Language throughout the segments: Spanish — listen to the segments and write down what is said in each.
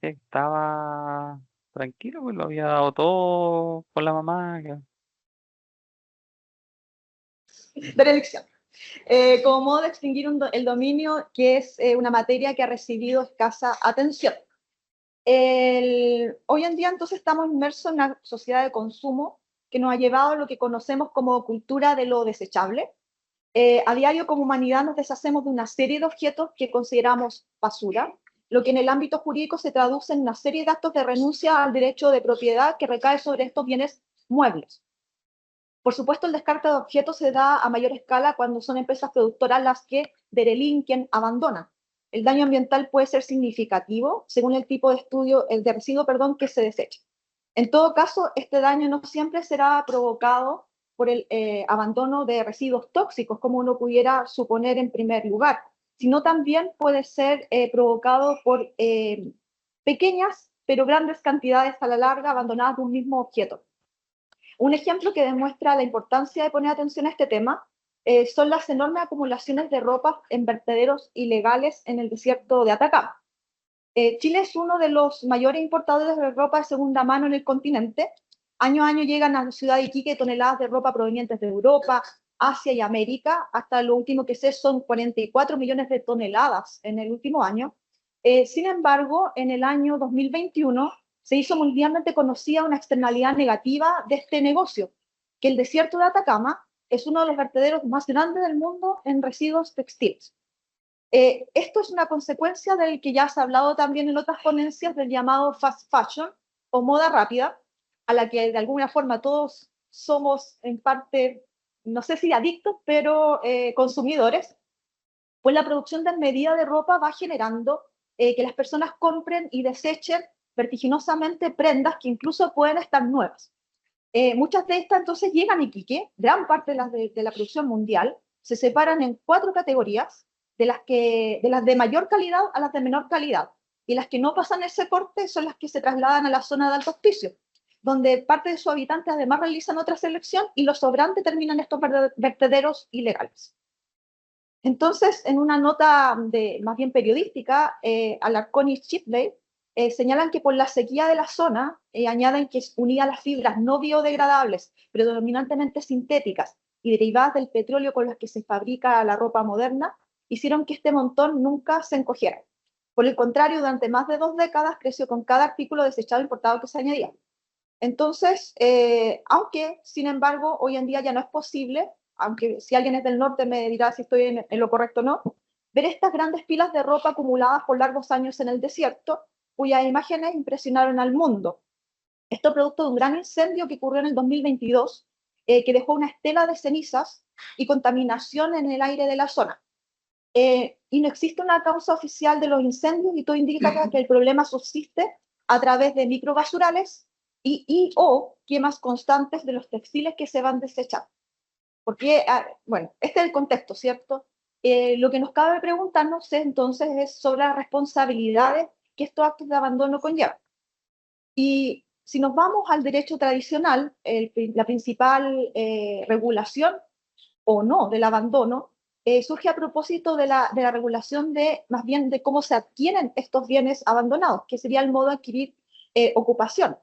decía que estaba tranquilo, pues lo había dado todo con la mamá. Benedicción. Como modo de extinguir el dominio, que es una materia que ha recibido escasa atención. Hoy en día entonces estamos inmersos en una sociedad de consumo que nos ha llevado a lo que conocemos como cultura de lo desechable. A diario como humanidad nos deshacemos de una serie de objetos que consideramos basura, lo que en el ámbito jurídico se traduce en una serie de actos de renuncia al derecho de propiedad que recae sobre estos bienes muebles. Por supuesto, el descarte de objetos se da a mayor escala cuando son empresas productoras las que derelinquen, abandonan. El daño ambiental puede ser significativo según el tipo de estudio, el de residuo, perdón, que se deseche. En todo caso, este daño no siempre será provocado por el abandono de residuos tóxicos, como uno pudiera suponer en primer lugar, sino también puede ser provocado por pequeñas pero grandes cantidades a la larga abandonadas de un mismo objeto. Un ejemplo que demuestra la importancia de poner atención a este tema son las enormes acumulaciones de ropa en vertederos ilegales en el desierto de Atacama. Chile es uno de los mayores importadores de ropa de segunda mano en el continente. Año a año llegan a la ciudad de Iquique toneladas de ropa provenientes de Europa, Asia y América. Hasta lo último que sé son 44 millones de toneladas en el último año. Sin embargo, en el año 2021 se hizo mundialmente conocida una externalidad negativa de este negocio, que el desierto de Atacama es uno de los vertederos más grandes del mundo en residuos textiles. Esto es una consecuencia del que ya se ha hablado también en otras ponencias del llamado fast fashion o moda rápida, a la que de alguna forma todos somos en parte, no sé si adictos, pero consumidores, pues la producción desmedida de ropa va generando que las personas compren y desechen vertiginosamente prendas que incluso pueden estar nuevas. Muchas de estas entonces llegan a Iquique, gran parte de la producción mundial, se separan en 4 categorías, de las de mayor calidad a las de menor calidad, y las que no pasan ese corte son las que se trasladan a la zona de alto hospicio, donde parte de sus habitantes además realizan otra selección y los sobrantes terminan estos vertederos ilegales. Entonces, en una nota más bien periodística, Alarcón y Shipley señalan que por la sequía de la zona, añaden que unida a las fibras no biodegradables, predominantemente sintéticas y derivadas del petróleo con las que se fabrica la ropa moderna, hicieron que este montón nunca se encogiera. Por el contrario, durante más de 2 décadas creció con cada artículo desechado importado que se añadía. Entonces, aunque, sin embargo, hoy en día ya no es posible, aunque si alguien es del norte me dirá si estoy en lo correcto o no, ver estas grandes pilas de ropa acumuladas por largos años en el desierto, cuyas imágenes impresionaron al mundo. Esto producto de un gran incendio que ocurrió en el 2022, que dejó una estela de cenizas y contaminación en el aire de la zona. Y no existe una causa oficial de los incendios y todo indica que el problema subsiste a través de microbasurales o quemas constantes de los textiles que se van desechando. Porque, bueno, este es el contexto, ¿cierto? Lo que nos cabe preguntarnos entonces es sobre las responsabilidades que estos actos de abandono conllevan. Y si nos vamos al derecho tradicional, la principal regulación o no del abandono surge a propósito de la regulación más bien de cómo se adquieren estos bienes abandonados, que sería el modo de adquirir ocupación.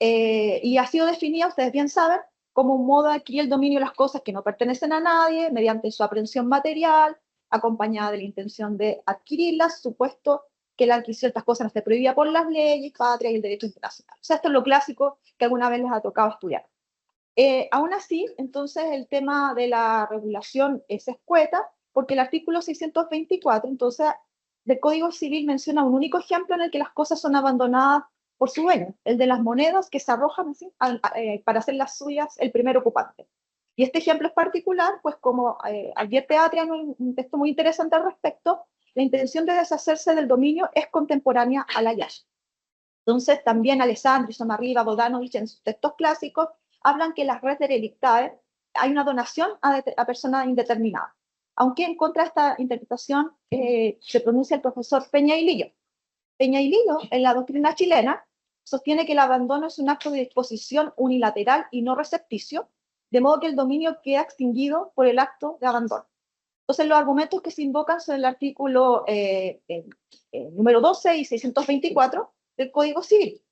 Y ha sido definida, ustedes bien saben, como un modo de adquirir el dominio de las cosas que no pertenecen a nadie, mediante su aprehensión material, acompañada de la intención de adquirirlas, supuesto que la adquisición de estas cosas no esté prohibida por las leyes, patria y el derecho internacional. O sea, esto es lo clásico que alguna vez les ha tocado estudiar. Aún así, entonces, el tema de la regulación es escueta, porque el artículo 624, entonces, del Código Civil menciona un único ejemplo en el que las cosas son abandonadas por su dueño, el de las monedas que se arrojan así, para hacer las suyas el primer ocupante. Y este ejemplo es particular, pues como advierte Atria en un texto muy interesante al respecto, la intención de deshacerse del dominio es contemporánea a la hallazgo. Entonces, también Alessandri, Somarriba, Bodanovich, en sus textos clásicos, hablan que en las redes delictae hay una donación a personas indeterminadas. Aunque en contra de esta interpretación se pronuncia el profesor Peña y Lillo. Peña y Lillo, en la doctrina chilena, sostiene que el abandono es un acto de disposición unilateral y no recepticio, de modo que el dominio queda extinguido por el acto de abandono. Entonces, los argumentos que se invocan son el artículo número 12 y 624 del Código Civil.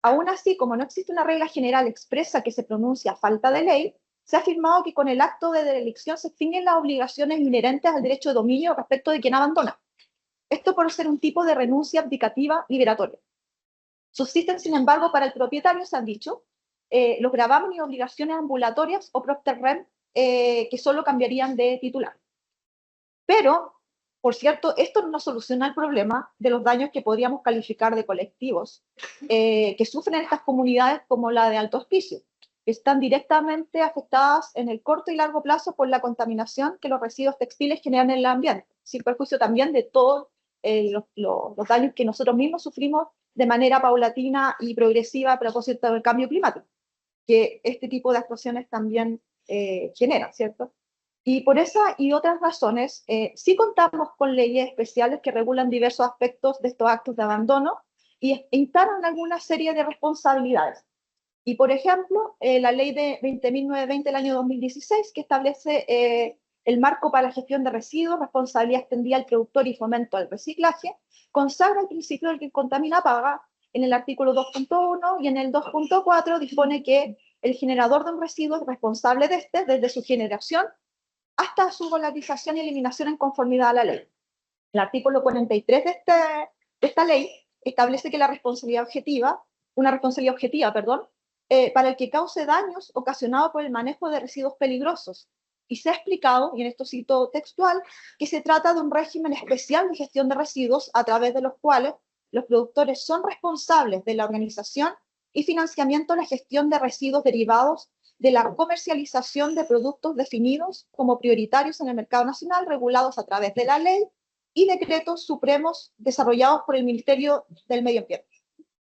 Aún así, como no existe una regla general expresa que se pronuncia falta de ley, se ha afirmado que con el acto de derelicción se extinguen las obligaciones inherentes al derecho de dominio respecto de quien abandona. Esto por ser un tipo de renuncia abdicativa liberatoria. Subsisten, sin embargo, para el propietario, se han dicho, los gravámenes y obligaciones ambulatorias o propter rem, que solo cambiarían de titular. Pero, por cierto, esto no soluciona el problema de los daños que podríamos calificar de colectivos que sufren estas comunidades como la de Alto Hospicio, que están directamente afectadas en el corto y largo plazo por la contaminación que los residuos textiles generan en el ambiente, sin perjuicio también de todos los daños que nosotros mismos sufrimos de manera paulatina y progresiva a propósito del cambio climático, que este tipo de actuaciones también generan, ¿cierto? Y por esa y otras razones, sí contamos con leyes especiales que regulan diversos aspectos de estos actos de abandono y instalan alguna serie de responsabilidades. Y, por ejemplo, la ley de 20.920 del año 2016, que establece el marco para la gestión de residuos, responsabilidad extendida al productor y fomento al reciclaje, consagra el principio del que contamina paga en el artículo 2.1 y en el 2.4 dispone que el generador de un residuo es responsable de este desde su generación hasta su valorización y eliminación en conformidad a la ley. El artículo 43 de esta ley establece que la responsabilidad objetiva, una responsabilidad objetiva, perdón, para el que cause daños ocasionados por el manejo de residuos peligrosos. Y se ha explicado, y en esto cito textual, que se trata de un régimen especial de gestión de residuos a través de los cuales los productores son responsables de la organización y financiamiento de la gestión de residuos derivados de la comercialización de productos definidos como prioritarios en el mercado nacional, regulados a través de la ley y decretos supremos desarrollados por el Ministerio del Medio Ambiente.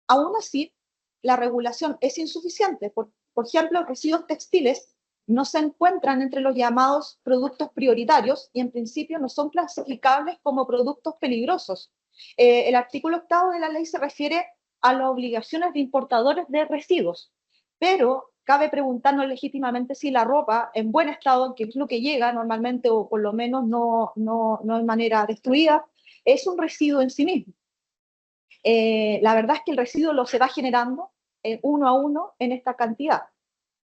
Aún así, la regulación es insuficiente. Por ejemplo, los residuos textiles no se encuentran entre los llamados productos prioritarios y en principio no son clasificables como productos peligrosos. El artículo 8 de la ley se refiere a las obligaciones de importadores de residuos, pero cabe preguntarnos legítimamente si la ropa en buen estado, que es lo que llega normalmente, o por lo menos no de manera destruida, es un residuo en sí mismo. La verdad es que el residuo lo se va generando uno a uno en esta cantidad.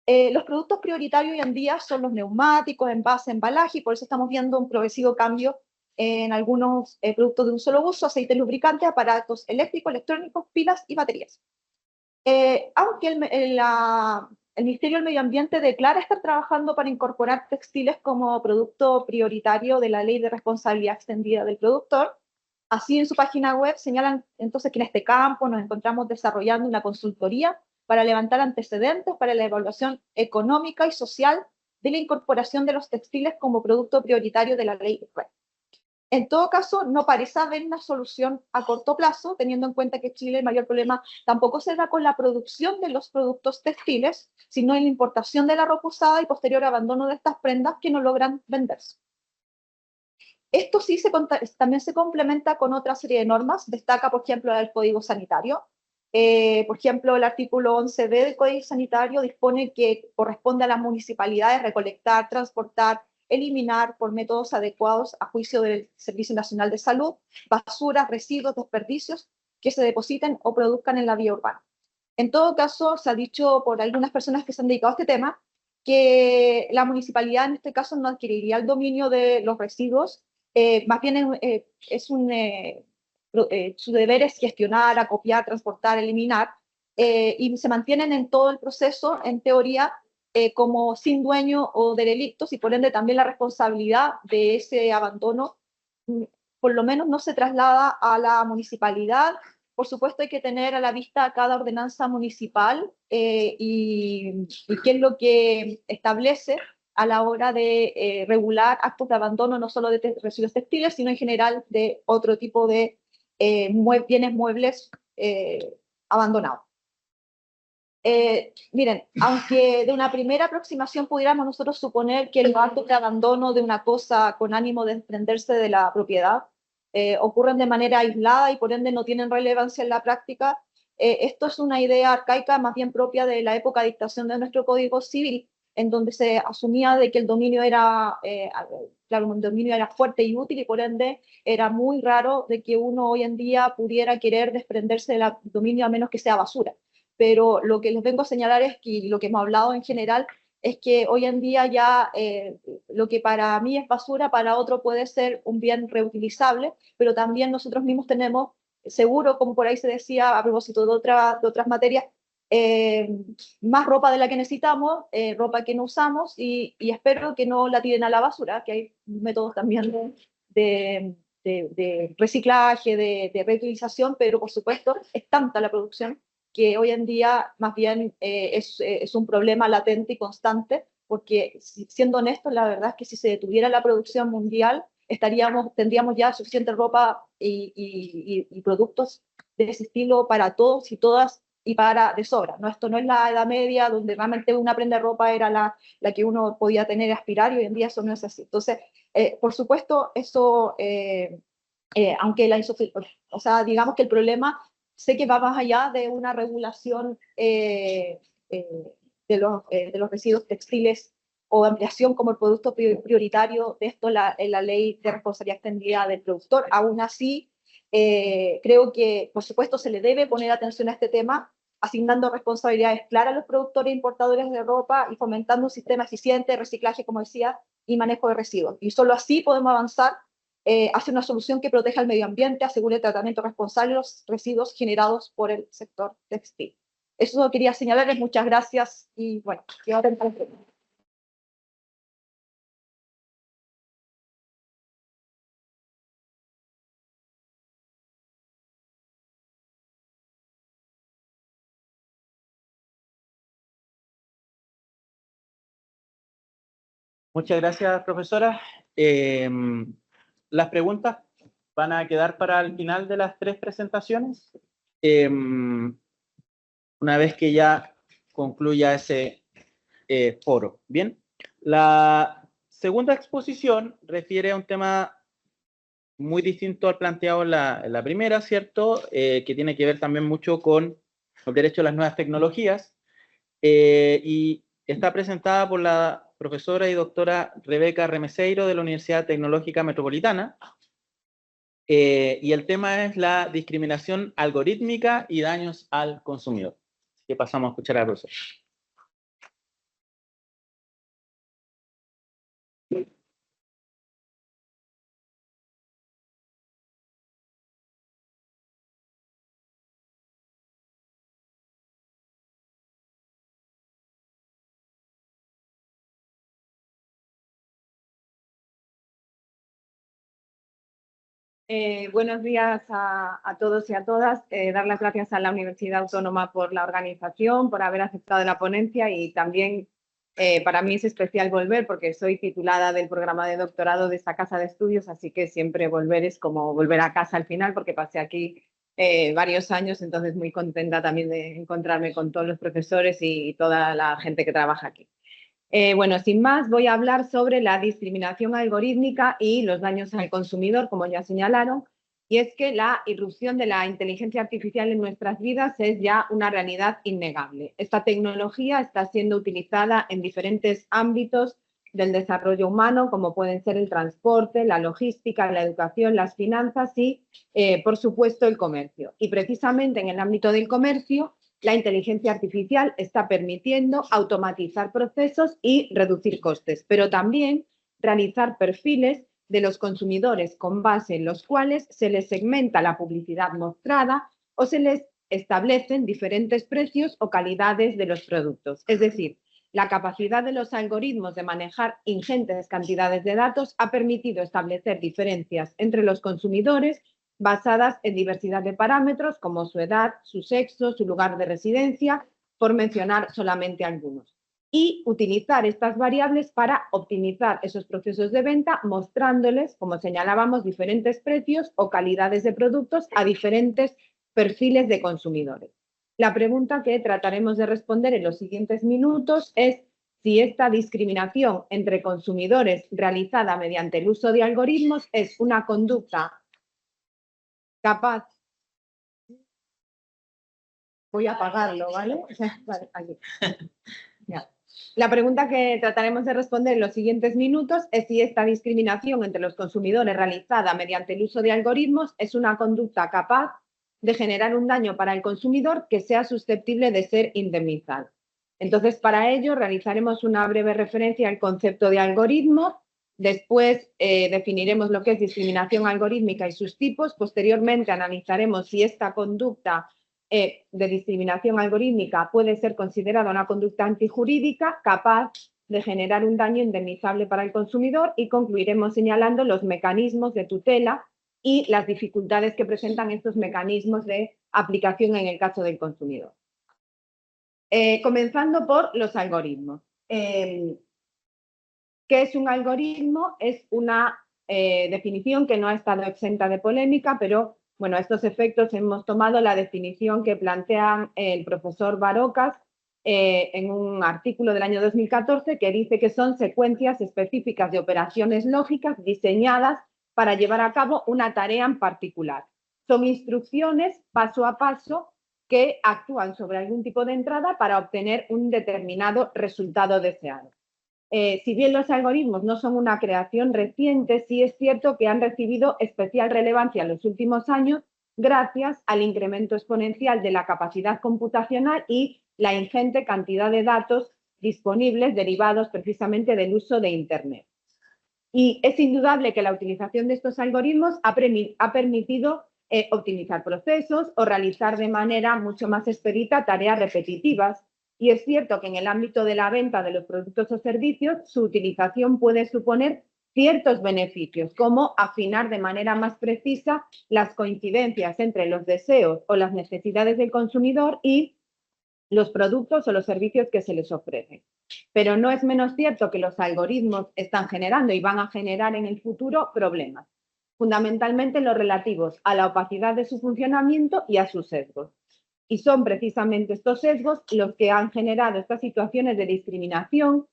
Los productos prioritarios hoy en día son los neumáticos, envase, embalaje, y por eso estamos viendo un progresivo cambio en algunos productos de un solo uso, aceites lubricantes, aparatos eléctricos, electrónicos, pilas y baterías. Aunque el Ministerio del Medio Ambiente declara estar trabajando para incorporar textiles como producto prioritario de la Ley de Responsabilidad Extendida del Productor, así en su página web señalan entonces que en este campo nos encontramos desarrollando una consultoría para levantar antecedentes para la evaluación económica y social de la incorporación de los textiles como producto prioritario de la ley RED. En todo caso, no parece haber una solución a corto plazo, teniendo en cuenta que en Chile el mayor problema tampoco se da con la producción de los productos textiles, sino en la importación de la ropa usada y posterior abandono de estas prendas que no logran venderse. Esto sí también se complementa con otra serie de normas, destaca, por ejemplo, el Código Sanitario. Por ejemplo, el artículo 11b del Código Sanitario dispone que corresponde a las municipalidades recolectar, transportar, eliminar por métodos adecuados a juicio del Servicio Nacional de Salud, basuras, residuos, desperdicios que se depositen o produzcan en la vía urbana. En todo caso, se ha dicho por algunas personas que se han dedicado a este tema que la municipalidad en este caso no adquiriría el dominio de los residuos, más bien su deber es gestionar, acopiar, transportar, eliminar, y se mantienen en todo el proceso, en teoría, como sin dueño o derelictos, y por ende también la responsabilidad de ese abandono, por lo menos no se traslada a la municipalidad. Por supuesto hay que tener a la vista cada ordenanza municipal y qué es lo que establece a la hora de regular actos de abandono no solo de residuos textiles, sino en general de otro tipo de bienes muebles abandonados. Miren, aunque de una primera aproximación pudiéramos nosotros suponer que los actos de abandono de una cosa con ánimo de desprenderse de la propiedad ocurren de manera aislada y por ende no tienen relevancia en la práctica, esto es una idea arcaica más bien propia de la época de dictación de nuestro Código Civil, en donde se asumía de que el dominio era claro, un dominio era fuerte y útil y por ende era muy raro de que uno hoy en día pudiera querer desprenderse del dominio a menos que sea basura. Pero lo que les vengo a señalar es que lo que hemos hablado en general es que hoy en día ya lo que para mí es basura, para otro puede ser un bien reutilizable, pero también nosotros mismos tenemos, seguro, como por ahí se decía a propósito de otras materias, eh, más ropa de la que necesitamos, ropa que no usamos y espero que no la tiren a la basura, que hay métodos también de reciclaje, de reutilización, pero por supuesto es tanta la producción que hoy en día más bien es un problema latente y constante, porque siendo honestos, la verdad es que si se detuviera la producción mundial, tendríamos ya suficiente ropa y productos de ese estilo para todos y todas y para de sobra. ¿No? Esto no es la Edad Media, donde realmente una prenda de ropa era la que uno podía tener y aspirar, y hoy en día eso no es así. Entonces, por supuesto, eso, aunque o sea, digamos que el problema sé que va más allá de una regulación de los residuos textiles o ampliación como el producto prioritario de esto en la ley de responsabilidad extendida del productor. Aún así, creo que, por supuesto, se le debe poner atención a este tema, asignando responsabilidades claras a los productores e importadores de ropa y fomentando un sistema eficiente de reciclaje, como decía, y manejo de residuos. Y solo así podemos avanzar hacia una solución que proteja el medio ambiente, asegure el tratamiento responsable de los residuos generados por el sector textil. Eso quería señalarles. Muchas gracias y bueno, quedo atenta a las preguntas. Muchas gracias, profesora. Las preguntas van a quedar para el final de las 3 presentaciones. Una vez que ya concluya ese foro. Bien, la segunda exposición refiere a un tema muy distinto al planteado en la primera, ¿cierto? Que tiene que ver también mucho con el derecho a las nuevas tecnologías. Y está presentada por la profesora y doctora Rebeca Remeseiro de la Universidad Tecnológica Metropolitana. Y el tema es la discriminación algorítmica y daños al consumidor. Así que pasamos a escuchar a la profesora. Buenos días a todos y a todas. Dar las gracias a la Universidad Autónoma por la organización, por haber aceptado la ponencia y también para mí es especial volver porque soy titulada del programa de doctorado de esta casa de estudios, así que siempre volver es como volver a casa al final porque pasé aquí varios años, entonces muy contenta también de encontrarme con todos los profesores y toda la gente que trabaja aquí. Bueno, sin más, voy a hablar sobre la discriminación algorítmica y los daños al consumidor, como ya señalaron, y es que la irrupción de la inteligencia artificial en nuestras vidas es ya una realidad innegable. Esta tecnología está siendo utilizada en diferentes ámbitos del desarrollo humano, como pueden ser el transporte, la logística, la educación, las finanzas y, por supuesto, el comercio. Y precisamente en el ámbito del comercio, la inteligencia artificial está permitiendo automatizar procesos y reducir costes, pero también realizar perfiles de los consumidores con base en los cuales se les segmenta la publicidad mostrada o se les establecen diferentes precios o calidades de los productos. Es decir, la capacidad de los algoritmos de manejar ingentes cantidades de datos ha permitido establecer diferencias entre los consumidores basadas en diversidad de parámetros como su edad, su sexo, su lugar de residencia, por mencionar solamente algunos. Y utilizar estas variables para optimizar esos procesos de venta, mostrándoles, como señalábamos, diferentes precios o calidades de productos a diferentes perfiles de consumidores. La pregunta que trataremos de responder en los siguientes minutos es si esta discriminación entre consumidores realizada mediante el uso de algoritmos es una conducta capaz. Voy a apagarlo, ¿vale? Vale, aquí. Ya. La pregunta que trataremos de responder en los siguientes minutos es si esta discriminación entre los consumidores realizada mediante el uso de algoritmos es una conducta capaz de generar un daño para el consumidor que sea susceptible de ser indemnizado. Entonces, para ello, realizaremos una breve referencia al concepto de algoritmo. Después definiremos lo que es discriminación algorítmica y sus tipos. Posteriormente analizaremos si esta conducta de discriminación algorítmica puede ser considerada una conducta antijurídica capaz de generar un daño indemnizable para el consumidor y concluiremos señalando los mecanismos de tutela y las dificultades que presentan estos mecanismos de aplicación en el caso del consumidor. Comenzando por los algoritmos. ¿Qué es un algoritmo? Es una definición que no ha estado exenta de polémica, pero bueno, a estos efectos hemos tomado la definición que plantea el profesor Barocas en un artículo del año 2014 que dice que son secuencias específicas de operaciones lógicas diseñadas para llevar a cabo una tarea en particular. Son instrucciones paso a paso que actúan sobre algún tipo de entrada para obtener un determinado resultado deseado. Si bien los algoritmos no son una creación reciente, sí es cierto que han recibido especial relevancia en los últimos años gracias al incremento exponencial de la capacidad computacional y la ingente cantidad de datos disponibles derivados precisamente del uso de Internet. Y es indudable que la utilización de estos algoritmos ha permitido optimizar procesos o realizar de manera mucho más expedita tareas repetitivas. Y es cierto que en el ámbito de la venta de los productos o servicios, su utilización puede suponer ciertos beneficios, como afinar de manera más precisa las coincidencias entre los deseos o las necesidades del consumidor y los productos o los servicios que se les ofrecen. Pero no es menos cierto que los algoritmos están generando y van a generar en el futuro problemas, fundamentalmente los relativos a la opacidad de su funcionamiento y a sus sesgos. Y son precisamente estos sesgos los que han generado estas situaciones de discriminación,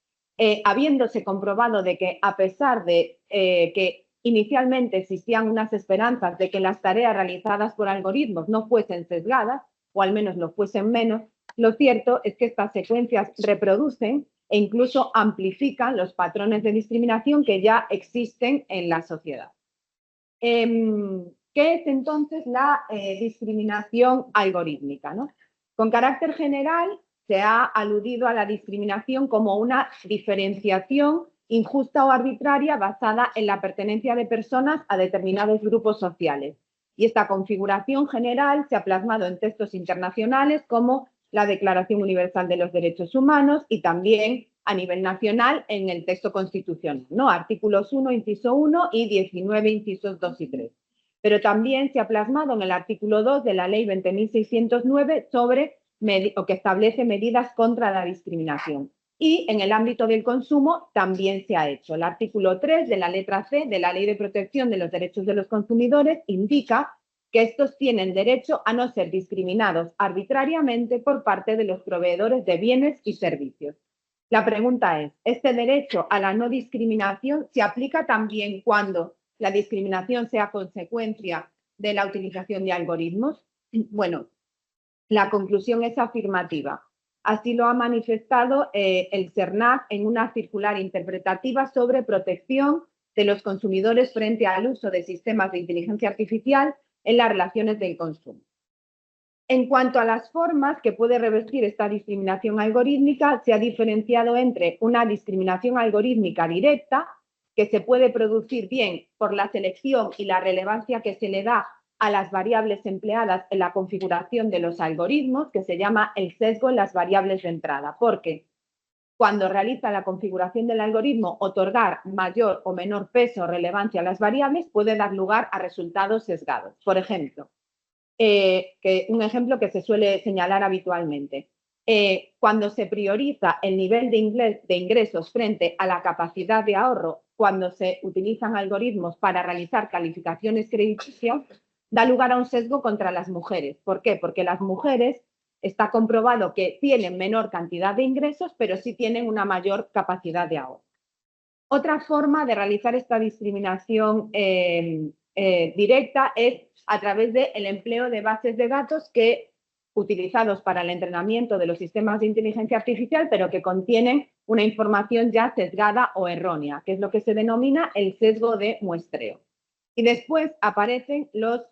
habiéndose comprobado de que a pesar de que inicialmente existían unas esperanzas de que las tareas realizadas por algoritmos no fuesen sesgadas, o al menos lo fuesen menos, lo cierto es que estas secuencias reproducen e incluso amplifican los patrones de discriminación que ya existen en la sociedad. ¿Qué es entonces la discriminación algorítmica, ¿no? Con carácter general, se ha aludido a la discriminación como una diferenciación injusta o arbitraria basada en la pertenencia de personas a determinados grupos sociales. Y esta configuración general se ha plasmado en textos internacionales como la Declaración Universal de los Derechos Humanos y también a nivel nacional en el texto constitucional, ¿no? Artículos 1, inciso 1 y 19, incisos 2 y 3. Pero también se ha plasmado en el artículo 2 de la Ley 20.609 que establece medidas contra la discriminación. Y en el ámbito del consumo también se ha hecho. El artículo 3 de la letra C de la Ley de Protección de los Derechos de los Consumidores indica que estos tienen derecho a no ser discriminados arbitrariamente por parte de los proveedores de bienes y servicios. La pregunta es, ¿este derecho a la no discriminación se aplica también cuando la discriminación sea consecuencia de la utilización de algoritmos? Bueno, la conclusión es afirmativa. Así lo ha manifestado el CERNAC en una circular interpretativa sobre protección de los consumidores frente al uso de sistemas de inteligencia artificial en las relaciones del consumo. En cuanto a las formas que puede revestir esta discriminación algorítmica, se ha diferenciado entre una discriminación algorítmica directa, que se puede producir bien por la selección y la relevancia que se le da a las variables empleadas en la configuración de los algoritmos, que se llama el sesgo en las variables de entrada, porque cuando realiza la configuración del algoritmo, otorgar mayor o menor peso o relevancia a las variables puede dar lugar a resultados sesgados. Por ejemplo, un ejemplo que se suele señalar habitualmente. Cuando se prioriza el nivel de ingresos frente a la capacidad de ahorro, cuando se utilizan algoritmos para realizar calificaciones crediticias, da lugar a un sesgo contra las mujeres. ¿Por qué? Porque las mujeres está comprobado que tienen menor cantidad de ingresos, pero sí tienen una mayor capacidad de ahorro. Otra forma de realizar esta discriminación directa es a través del empleo de bases de datos que utilizados para el entrenamiento de los sistemas de inteligencia artificial, pero que contienen una información ya sesgada o errónea, que es lo que se denomina el sesgo de muestreo. Y después aparecen los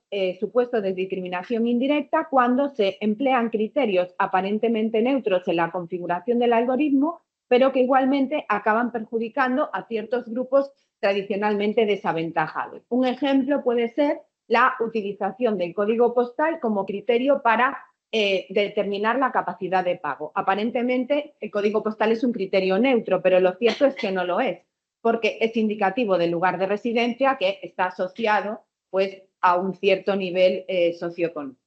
supuestos de discriminación indirecta cuando se emplean criterios aparentemente neutros en la configuración del algoritmo, pero que igualmente acaban perjudicando a ciertos grupos tradicionalmente desaventajados. Un ejemplo puede ser la utilización del código postal como criterio para determinar la capacidad de pago. Aparentemente, el código postal es un criterio neutro, pero lo cierto es que no lo es, porque es indicativo del lugar de residencia que está asociado pues, a un cierto nivel socioeconómico.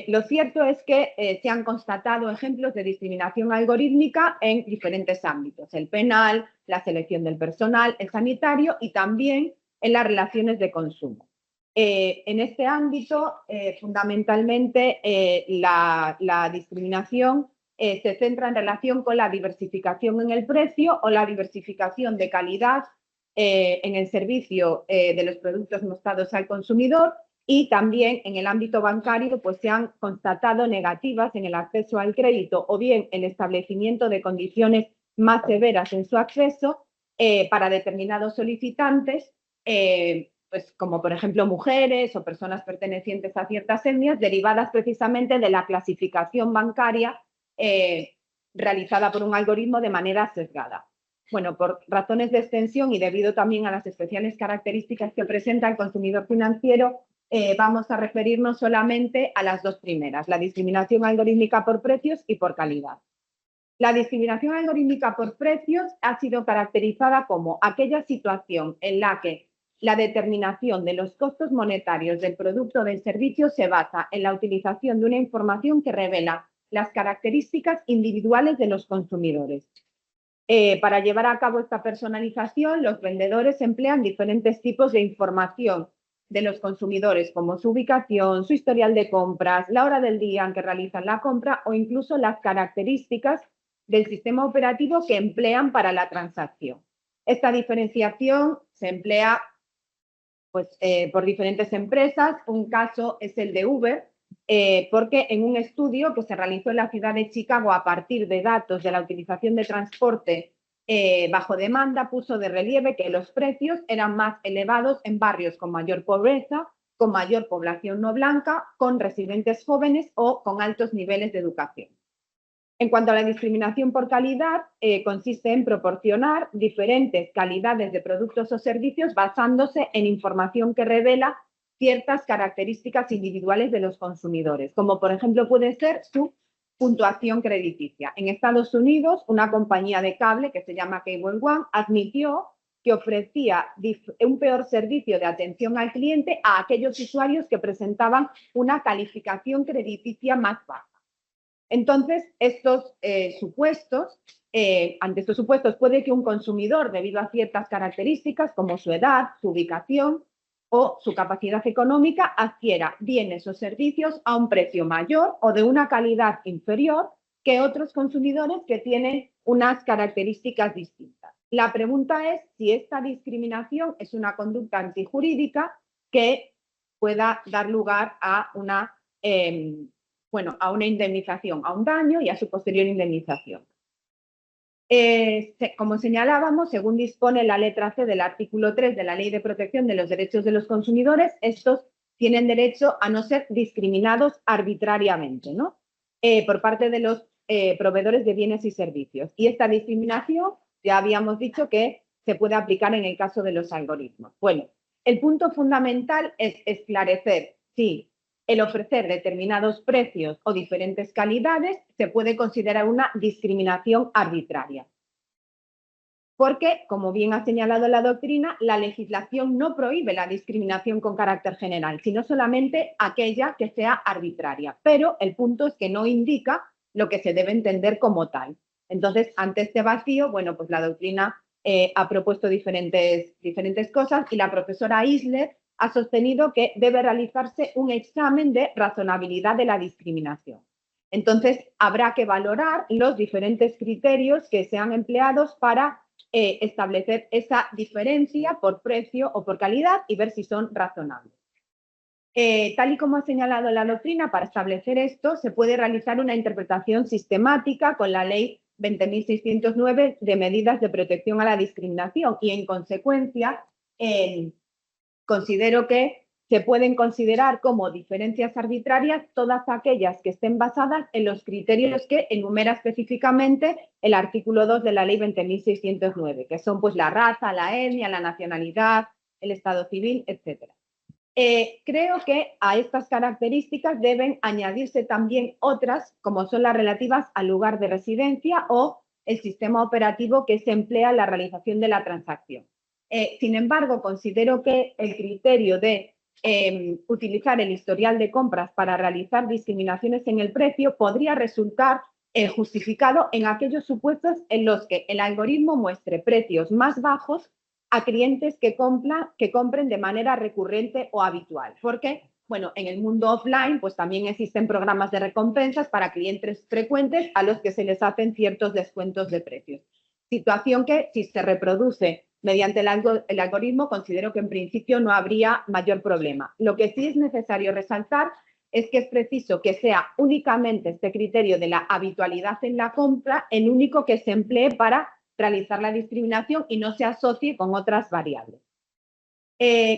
Lo cierto es que se han constatado ejemplos de discriminación algorítmica en diferentes ámbitos, el penal, la selección del personal, el sanitario y también en las relaciones de consumo. En este ámbito, fundamentalmente, la discriminación se centra en relación con la diversificación en el precio o la diversificación de calidad en el servicio de los productos mostrados al consumidor, y también en el ámbito bancario pues, se han constatado negativas en el acceso al crédito o bien el establecimiento de condiciones más severas en su acceso para determinados solicitantes, pues, como por ejemplo mujeres o personas pertenecientes a ciertas etnias, derivadas precisamente de la clasificación bancaria realizada por un algoritmo de manera sesgada. Bueno, por razones de extensión y debido también a las especiales características que presenta el consumidor financiero, vamos a referirnos solamente a las dos primeras, la discriminación algorítmica por precios y por calidad. La discriminación algorítmica por precios ha sido caracterizada como aquella situación en la que la determinación de los costos monetarios del producto o del servicio se basa en la utilización de una información que revela las características individuales de los consumidores. Para llevar a cabo esta personalización, los vendedores emplean diferentes tipos de información de los consumidores, como su ubicación, su historial de compras, la hora del día en que realizan la compra o incluso las características del sistema operativo que emplean para la transacción. Esta diferenciación se emplea pues, por diferentes empresas. Un caso es el de Uber, porque en un estudio que se realizó en la ciudad de Chicago a partir de datos de la utilización de transporte bajo demanda, puso de relieve que los precios eran más elevados en barrios con mayor pobreza, con mayor población no blanca, con residentes jóvenes o con altos niveles de educación. En cuanto a la discriminación por calidad, consiste en proporcionar diferentes calidades de productos o servicios basándose en información que revela ciertas características individuales de los consumidores, como por ejemplo puede ser su puntuación crediticia. En Estados Unidos, una compañía de cable que se llama Cable One admitió que ofrecía un peor servicio de atención al cliente a aquellos usuarios que presentaban una calificación crediticia más baja. Entonces, ante estos supuestos puede que un consumidor, debido a ciertas características como su edad, su ubicación o su capacidad económica, adquiera bienes o servicios a un precio mayor o de una calidad inferior que otros consumidores que tienen unas características distintas. La pregunta es si esta discriminación es una conducta antijurídica que pueda dar lugar a una indemnización, a un daño y a su posterior indemnización. Como señalábamos, según dispone la letra C del artículo 3 de la Ley de Protección de los Derechos de los Consumidores, estos tienen derecho a no ser discriminados arbitrariamente, ¿no? Por parte de los proveedores de bienes y servicios. Y esta discriminación ya habíamos dicho que se puede aplicar en el caso de los algoritmos. Bueno, el punto fundamental es esclarecer si el ofrecer determinados precios o diferentes calidades se puede considerar una discriminación arbitraria. Porque, como bien ha señalado la doctrina, la legislación no prohíbe la discriminación con carácter general, sino solamente aquella que sea arbitraria. Pero el punto es que no indica lo que se debe entender como tal. Entonces, ante este vacío, bueno, pues la doctrina ha propuesto diferentes cosas y la profesora Isler ha sostenido que debe realizarse un examen de razonabilidad de la discriminación. Entonces, habrá que valorar los diferentes criterios que sean empleados para establecer esa diferencia por precio o por calidad y ver si son razonables. Tal y como ha señalado la doctrina, para establecer esto se puede realizar una interpretación sistemática con la Ley 20.609 de medidas de protección a la discriminación y, en consecuencia, considero que se pueden considerar como diferencias arbitrarias todas aquellas que estén basadas en los criterios que enumera específicamente el artículo 2 de la Ley 20.609, que son pues la raza, la etnia, la nacionalidad, el estado civil, etc. Creo que a estas características deben añadirse también otras, como son las relativas al lugar de residencia o el sistema operativo que se emplea en la realización de la transacción. Sin embargo, considero que el criterio de utilizar el historial de compras para realizar discriminaciones en el precio podría resultar justificado en aquellos supuestos en los que el algoritmo muestre precios más bajos a clientes que compren de manera recurrente o habitual. Porque, bueno, en el mundo offline, pues también existen programas de recompensas para clientes frecuentes a los que se les hacen ciertos descuentos de precios. Situación que, si se reproduce mediante el algoritmo, considero que en principio no habría mayor problema. Lo que sí es necesario resaltar es que es preciso que sea únicamente este criterio de la habitualidad en la compra el único que se emplee para realizar la discriminación y no se asocie con otras variables.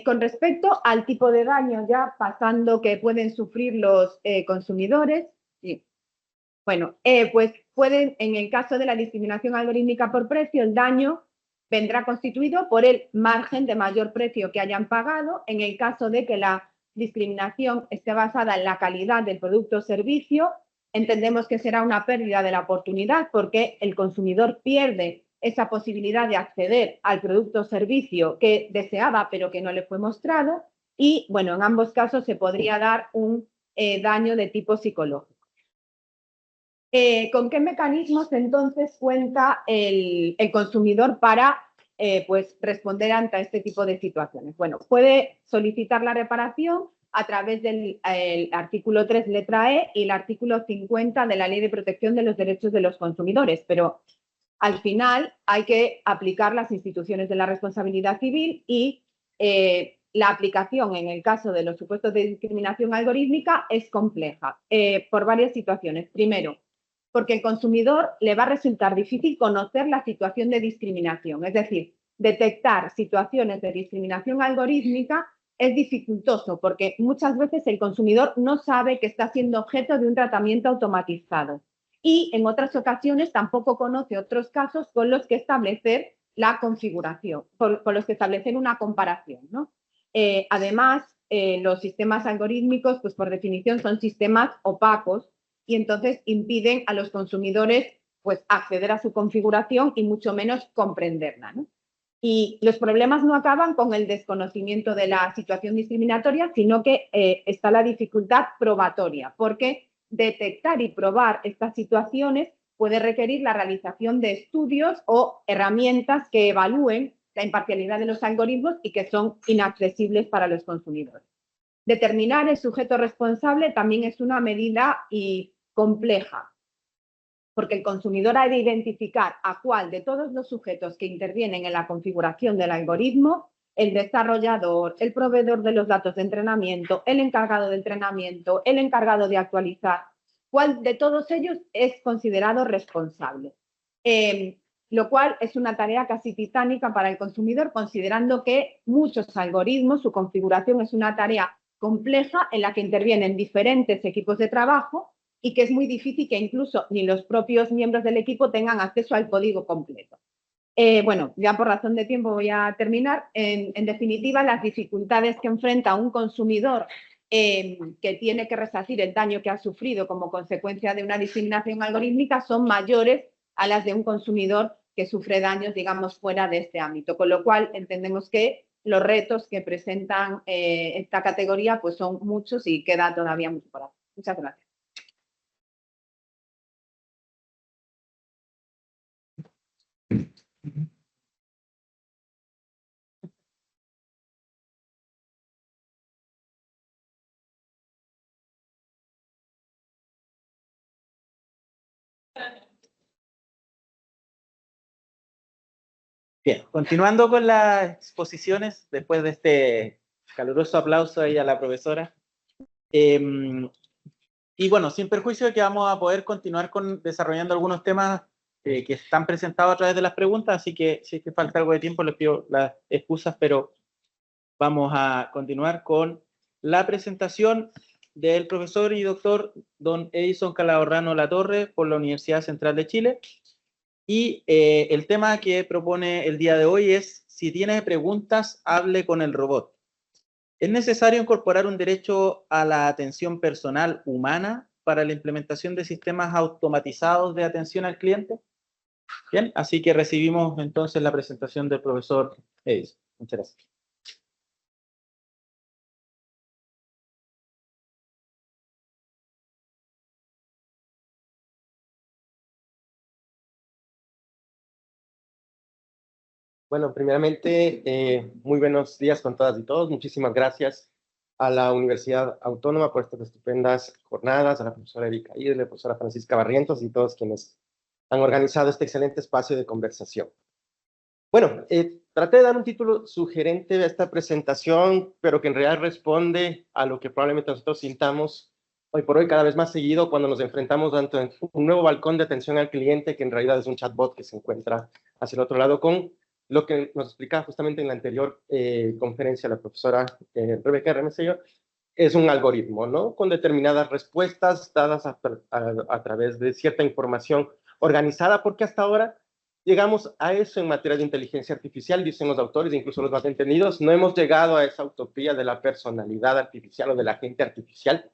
Con respecto al tipo de daño, ya pasando que pueden sufrir los consumidores, sí. Bueno, pues pueden, en el caso de la discriminación algorítmica por precio, el daño vendrá constituido por el margen de mayor precio que hayan pagado. En el caso de que la discriminación esté basada en la calidad del producto o servicio, entendemos que será una pérdida de la oportunidad porque el consumidor pierde esa posibilidad de acceder al producto o servicio que deseaba pero que no le fue mostrado y, bueno, en ambos casos se podría dar un daño de tipo psicológico. ¿Con qué mecanismos entonces cuenta el consumidor para pues responder ante este tipo de situaciones? Bueno, puede solicitar la reparación a través del artículo 3, letra E, y el artículo 50 de la Ley de Protección de los Derechos de los Consumidores, pero al final hay que aplicar las instituciones de la responsabilidad civil y la aplicación en el caso de los supuestos de discriminación algorítmica es compleja por varias situaciones. Primero, porque al consumidor le va a resultar difícil conocer la situación de discriminación. Es decir, detectar situaciones de discriminación algorítmica es dificultoso porque muchas veces el consumidor no sabe que está siendo objeto de un tratamiento automatizado y en otras ocasiones tampoco conoce otros casos con los que establecer la configuración, con los que establecer una comparación, ¿no? Además, los sistemas algorítmicos, pues por definición son sistemas opacos y entonces impiden a los consumidores pues, acceder a su configuración y mucho menos comprenderla, ¿no? Y los problemas no acaban con el desconocimiento de la situación discriminatoria, sino que está la dificultad probatoria, porque detectar y probar estas situaciones puede requerir la realización de estudios o herramientas que evalúen la imparcialidad de los algoritmos y que son inaccesibles para los consumidores. Determinar el sujeto responsable también es una medida compleja, porque el consumidor ha de identificar a cuál de todos los sujetos que intervienen en la configuración del algoritmo, el desarrollador, el proveedor de los datos de entrenamiento, el encargado de entrenamiento, el encargado de actualizar, cuál de todos ellos es considerado responsable. Lo cual es una tarea casi titánica para el consumidor, considerando que muchos algoritmos, su configuración es una tarea compleja en la que intervienen diferentes equipos de trabajo y que es muy difícil que incluso ni los propios miembros del equipo tengan acceso al código completo. Bueno, ya por razón de tiempo voy a terminar. En definitiva, las dificultades que enfrenta un consumidor que tiene que resarcir el daño que ha sufrido como consecuencia de una discriminación algorítmica son mayores a las de un consumidor que sufre daños, digamos, fuera de este ámbito. Con lo cual, entendemos que los retos que presentan esta categoría pues son muchos y queda todavía mucho por hacer. Muchas gracias. Bien, continuando con las exposiciones, después de este caluroso aplauso ahí a la profesora, Y bueno, sin perjuicio de que vamos a poder continuar desarrollando algunos temas que están presentados a través de las preguntas, así que si es que falta algo de tiempo les pido las excusas, pero vamos a continuar con la presentación del profesor y doctor don Edison Calahorrano Latorre por la Universidad Central de Chile. Y el tema que propone el día de hoy es: si tiene preguntas, hable con el robot. ¿Es necesario incorporar un derecho a la atención personal humana para la implementación de sistemas automatizados de atención al cliente? Bien, así que recibimos entonces la presentación del profesor Edison. Muchas gracias. Bueno, primeramente, muy buenos días con todas y todos. Muchísimas gracias a la Universidad Autónoma por estas estupendas jornadas, a la profesora Erika Idle, a la profesora Francisca Barrientos y todos quienes han organizado este excelente espacio de conversación. Bueno, traté de dar un título sugerente a esta presentación, pero que en realidad responde a lo que probablemente nosotros sintamos hoy por hoy cada vez más seguido cuando nos enfrentamos ante un nuevo balcón de atención al cliente, que en realidad es un chatbot que se encuentra hacia el otro lado, con lo que nos explicaba justamente en la anterior conferencia la profesora Rebeca Remesello, es un algoritmo, ¿no? Con determinadas respuestas dadas a través de cierta información organizada, porque hasta ahora llegamos a eso en materia de inteligencia artificial, dicen los autores, incluso los más entendidos, no hemos llegado a esa utopía de la personalidad artificial o de la agente artificial,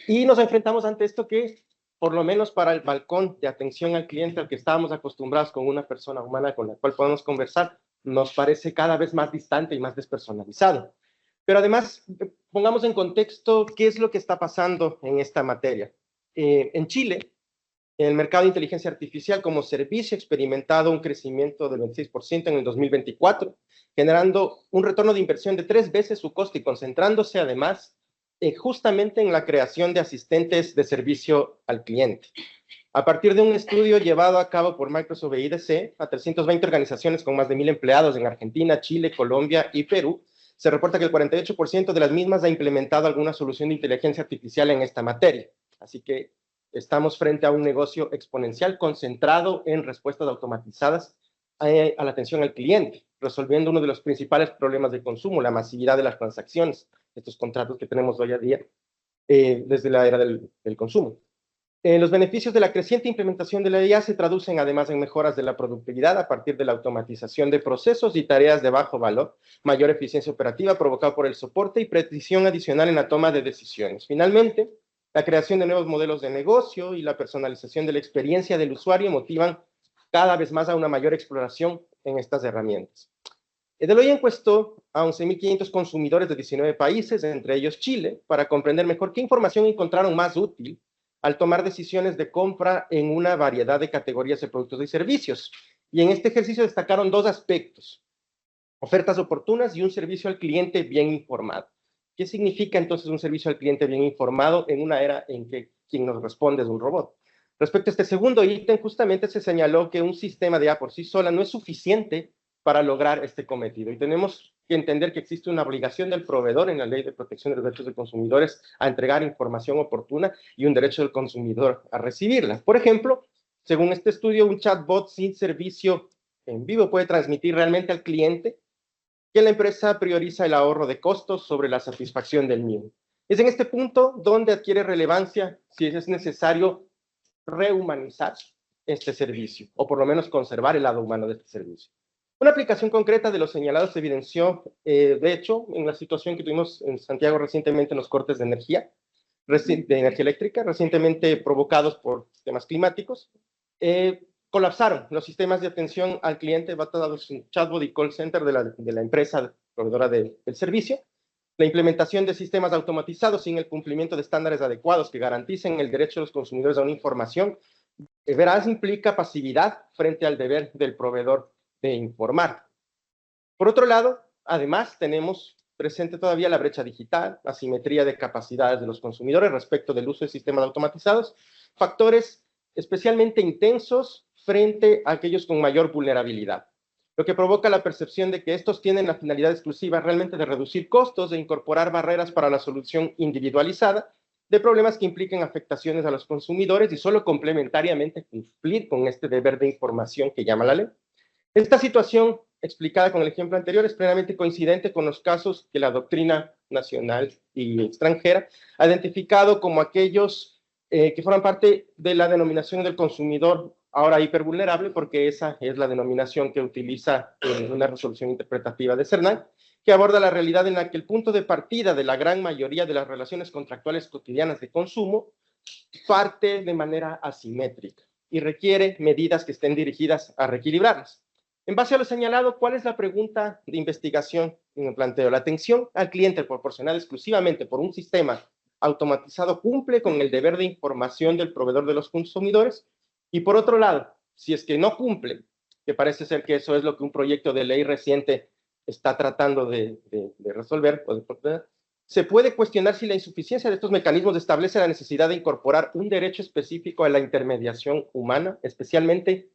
y nos enfrentamos ante esto que, por lo menos para el balcón de atención al cliente al que estábamos acostumbrados con una persona humana con la cual podemos conversar, nos parece cada vez más distante y más despersonalizado. Pero además, pongamos en contexto qué es lo que está pasando en esta materia. En Chile, el mercado de inteligencia artificial como servicio ha experimentado un crecimiento del 26% en el 2024, generando un retorno de inversión de 3 veces su costo y concentrándose además justamente en la creación de asistentes de servicio al cliente. A partir de un estudio llevado a cabo por Microsoft e IDC a 320 organizaciones con más de 1,000 empleados en Argentina, Chile, Colombia y Perú, se reporta que el 48% de las mismas ha implementado alguna solución de inteligencia artificial en esta materia. Así que estamos frente a un negocio exponencial concentrado en respuestas automatizadas a la atención al cliente, resolviendo uno de los principales problemas de consumo, la masividad de las transacciones, estos contratos que tenemos hoy a día desde la era del consumo. Los beneficios de la creciente implementación de la IA se traducen además en mejoras de la productividad a partir de la automatización de procesos y tareas de bajo valor, mayor eficiencia operativa provocada por el soporte y precisión adicional en la toma de decisiones. Finalmente, la creación de nuevos modelos de negocio y la personalización de la experiencia del usuario motivan cada vez más a una mayor exploración en estas herramientas. Deloitte encuestó a 11.500 consumidores de 19 países, entre ellos Chile, para comprender mejor qué información encontraron más útil al tomar decisiones de compra en una variedad de categorías de productos y servicios. Y en este ejercicio destacaron 2 aspectos: ofertas oportunas y un servicio al cliente bien informado. ¿Qué significa entonces un servicio al cliente bien informado en una era en que quien nos responde es un robot? Respecto a este segundo ítem, justamente se señaló que un sistema de IA por sí sola no es suficiente para lograr este cometido. Y tenemos que entender que existe una obligación del proveedor en la Ley de Protección de los Derechos de Consumidores a entregar información oportuna y un derecho del consumidor a recibirla. Por ejemplo, según este estudio, un chatbot sin servicio en vivo puede transmitir realmente al cliente que la empresa prioriza el ahorro de costos sobre la satisfacción del mismo. Es en este punto donde adquiere relevancia si es necesario rehumanizar este servicio, o por lo menos conservar el lado humano de este servicio. Una aplicación concreta de los señalados se evidenció, de hecho, en la situación que tuvimos en Santiago recientemente en los cortes de energía eléctrica, recientemente provocados por temas climáticos. Colapsaron los sistemas de atención al cliente basados en chatbot y call center de la empresa proveedora del servicio. La implementación de sistemas automatizados sin el cumplimiento de estándares adecuados que garanticen el derecho de los consumidores a una información veraz implica pasividad frente al deber del proveedor de informar. Por otro lado, además, tenemos presente todavía la brecha digital, la asimetría de capacidades de los consumidores respecto del uso de sistemas automatizados, factores especialmente intensos frente a aquellos con mayor vulnerabilidad. lo que provoca la percepción de que estos tienen la finalidad exclusiva realmente de reducir costos, de incorporar barreras para la solución individualizada de problemas que impliquen afectaciones a los consumidores y solo complementariamente cumplir con este deber de información que llama la ley. Esta situación, explicada con el ejemplo anterior, es plenamente coincidente con los casos que la doctrina nacional y extranjera ha identificado como aquellos que forman parte de la denominación del consumidor ahora hipervulnerable, porque esa es la denominación que utiliza una resolución interpretativa de CERNAC, que aborda la realidad en la que el punto de partida de la gran mayoría de las relaciones contractuales cotidianas de consumo parte de manera asimétrica y requiere medidas que estén dirigidas a reequilibrarlas. En base a lo señalado, ¿cuál es la pregunta de investigación en el planteo? La atención al cliente proporcionada exclusivamente por un sistema automatizado cumple con el deber de información del proveedor de los consumidores. Y por otro lado, si es que no cumple, que parece ser que eso es lo que un proyecto de ley reciente está tratando de resolver, se puede cuestionar si la insuficiencia de estos mecanismos establece la necesidad de incorporar un derecho específico a la intermediación humana, especialmente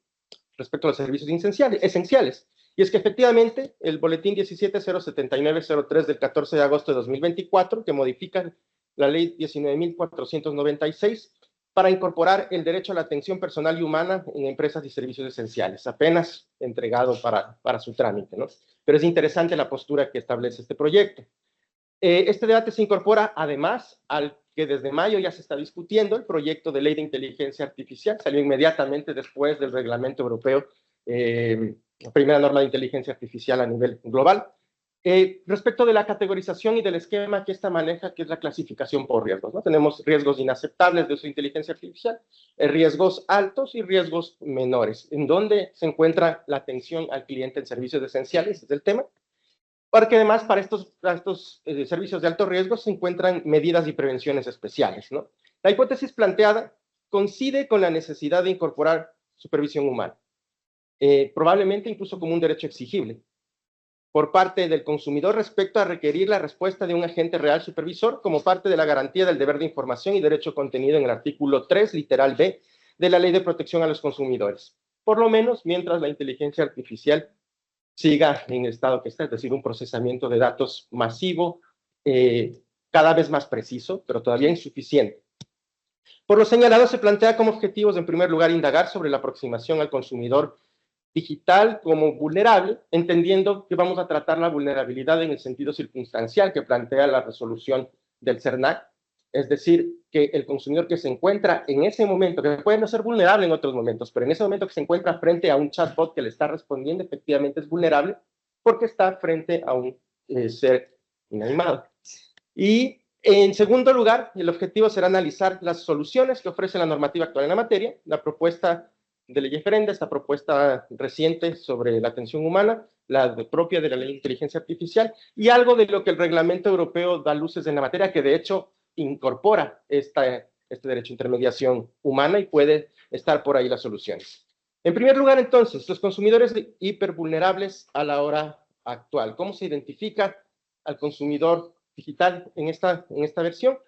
respecto a los servicios esenciales. Y es que efectivamente el boletín 17-079-03 del 14 de agosto de 2024, que modifica la ley 19.496, para incorporar el derecho a la atención personal y humana en empresas y servicios esenciales, apenas entregado para su trámite, ¿no? Pero es interesante la postura que establece este proyecto. Este debate se incorpora además al que desde mayo ya se está discutiendo el proyecto de ley de inteligencia artificial, salió inmediatamente después del reglamento europeo, la primera norma de inteligencia artificial a nivel global. Respecto de la categorización y del esquema que esta maneja, que es la clasificación por riesgos, ¿no? Tenemos riesgos inaceptables de uso de inteligencia artificial, riesgos altos y riesgos menores, en donde se encuentra la atención al cliente en servicios esenciales, es el tema, porque además para estos servicios de alto riesgo se encuentran medidas y prevenciones especiales, ¿no? La hipótesis planteada coincide con la necesidad de incorporar supervisión humana, probablemente incluso como un derecho exigible por parte del consumidor respecto a requerir la respuesta de un agente real supervisor como parte de la garantía del deber de información y derecho contenido en el artículo 3, literal B, de la Ley de Protección a los Consumidores, por lo menos mientras la inteligencia artificial siga en el estado que está, es decir, un procesamiento de datos masivo, cada vez más preciso, pero todavía insuficiente. Por lo señalado, se plantea como objetivos, en primer lugar, indagar sobre la aproximación al consumidor digital como vulnerable, entendiendo que vamos a tratar la vulnerabilidad en el sentido circunstancial que plantea la resolución del CERNAC, es decir, que el consumidor que se encuentra en ese momento, que puede no ser vulnerable en otros momentos, pero en ese momento que se encuentra frente a un chatbot que le está respondiendo, efectivamente es vulnerable porque está frente a un ser inanimado. Y en segundo lugar, el objetivo será analizar las soluciones que ofrece la normativa actual en la materia, la propuesta de ley referenda, esta propuesta reciente sobre la atención humana, la propia de la ley de inteligencia artificial, y algo de lo que el reglamento europeo da luces en la materia, que de hecho incorpora este derecho a intermediación humana y puede estar por ahí las soluciones. En primer lugar, entonces, los consumidores hipervulnerables a la hora actual. ¿Cómo se identifica al consumidor digital en esta versión?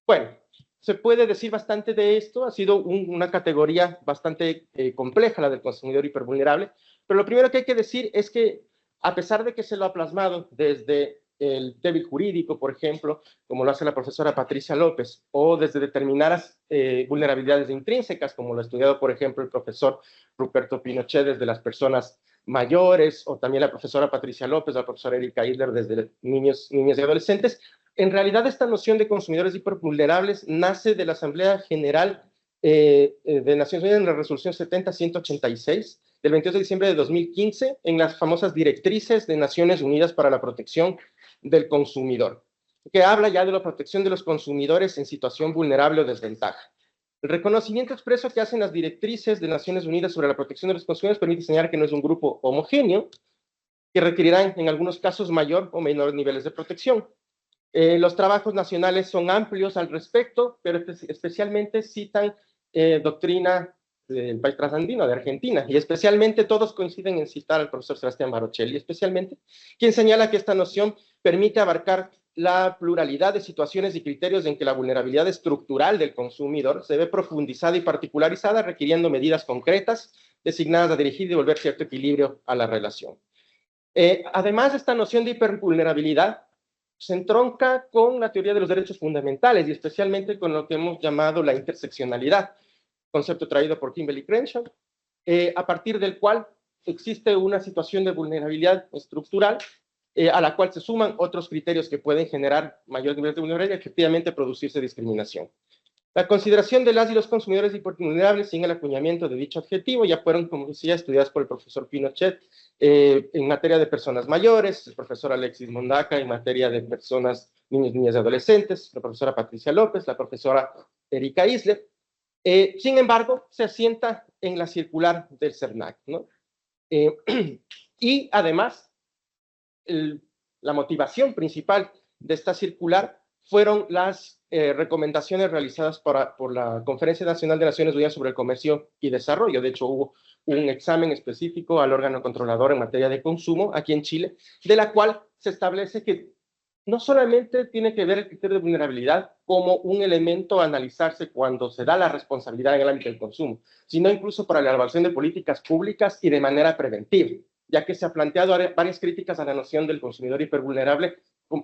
Bueno, se puede decir bastante de esto, ha sido una categoría bastante compleja la del consumidor hipervulnerable, pero lo primero que hay que decir es que a pesar de que se lo ha plasmado desde el débil jurídico, por ejemplo, como lo hace la profesora Patricia López, o desde determinadas vulnerabilidades intrínsecas, como lo ha estudiado, por ejemplo, el profesor Ruperto Pinochet desde las personas mayores, o también la profesora Patricia López, la profesora Erika Isler desde niños y adolescentes. En realidad, esta noción de consumidores hipervulnerables nace de la Asamblea General de Naciones Unidas en la Resolución 70-186 del 22 de diciembre de 2015 en las famosas directrices de Naciones Unidas para la Protección del Consumidor, que habla ya de la protección de los consumidores en situación vulnerable o desventaja. El reconocimiento expreso que hacen las directrices de Naciones Unidas sobre la protección de los consumidores permite señalar que no es un grupo homogéneo, que requerirán en algunos casos mayor o menor niveles de protección. Los trabajos nacionales son amplios al respecto, pero especialmente citan doctrina del país trasandino, de Argentina, y especialmente todos coinciden en citar al profesor Sebastián Barochelli, especialmente, quien señala que esta noción permite abarcar la pluralidad de situaciones y criterios en que la vulnerabilidad estructural del consumidor se ve profundizada y particularizada, requiriendo medidas concretas designadas a dirigir y devolver cierto equilibrio a la relación. Además, esta noción de hipervulnerabilidad se entronca con la teoría de los derechos fundamentales y especialmente con lo que hemos llamado la interseccionalidad, concepto traído por Kimberly Crenshaw, a partir del cual existe una situación de vulnerabilidad estructural a la cual se suman otros criterios que pueden generar mayor nivel de vulnerabilidad y efectivamente producirse discriminación. La consideración de las y los consumidores hipervulnerables sin el acuñamiento de dicho adjetivo ya fueron, como decía, estudiadas por el profesor Pinochet en materia de personas mayores, el profesor Alexis Mondaca en materia de personas, niños, niñas y adolescentes, la profesora Patricia López, la profesora Erika Isler. Sin embargo, se asienta en la circular del CERNAC, ¿no? Y además, la motivación principal de esta circular fueron las recomendaciones realizadas por la Conferencia Nacional de Naciones Unidas sobre el Comercio y Desarrollo. De hecho, hubo un examen específico al órgano controlador en materia de consumo aquí en Chile, de la cual se establece que no solamente tiene que ver el criterio de vulnerabilidad como un elemento a analizarse cuando se da la responsabilidad en el ámbito del consumo, sino incluso para la elaboración de políticas públicas y de manera preventiva, ya que se ha planteado varias críticas a la noción del consumidor hipervulnerable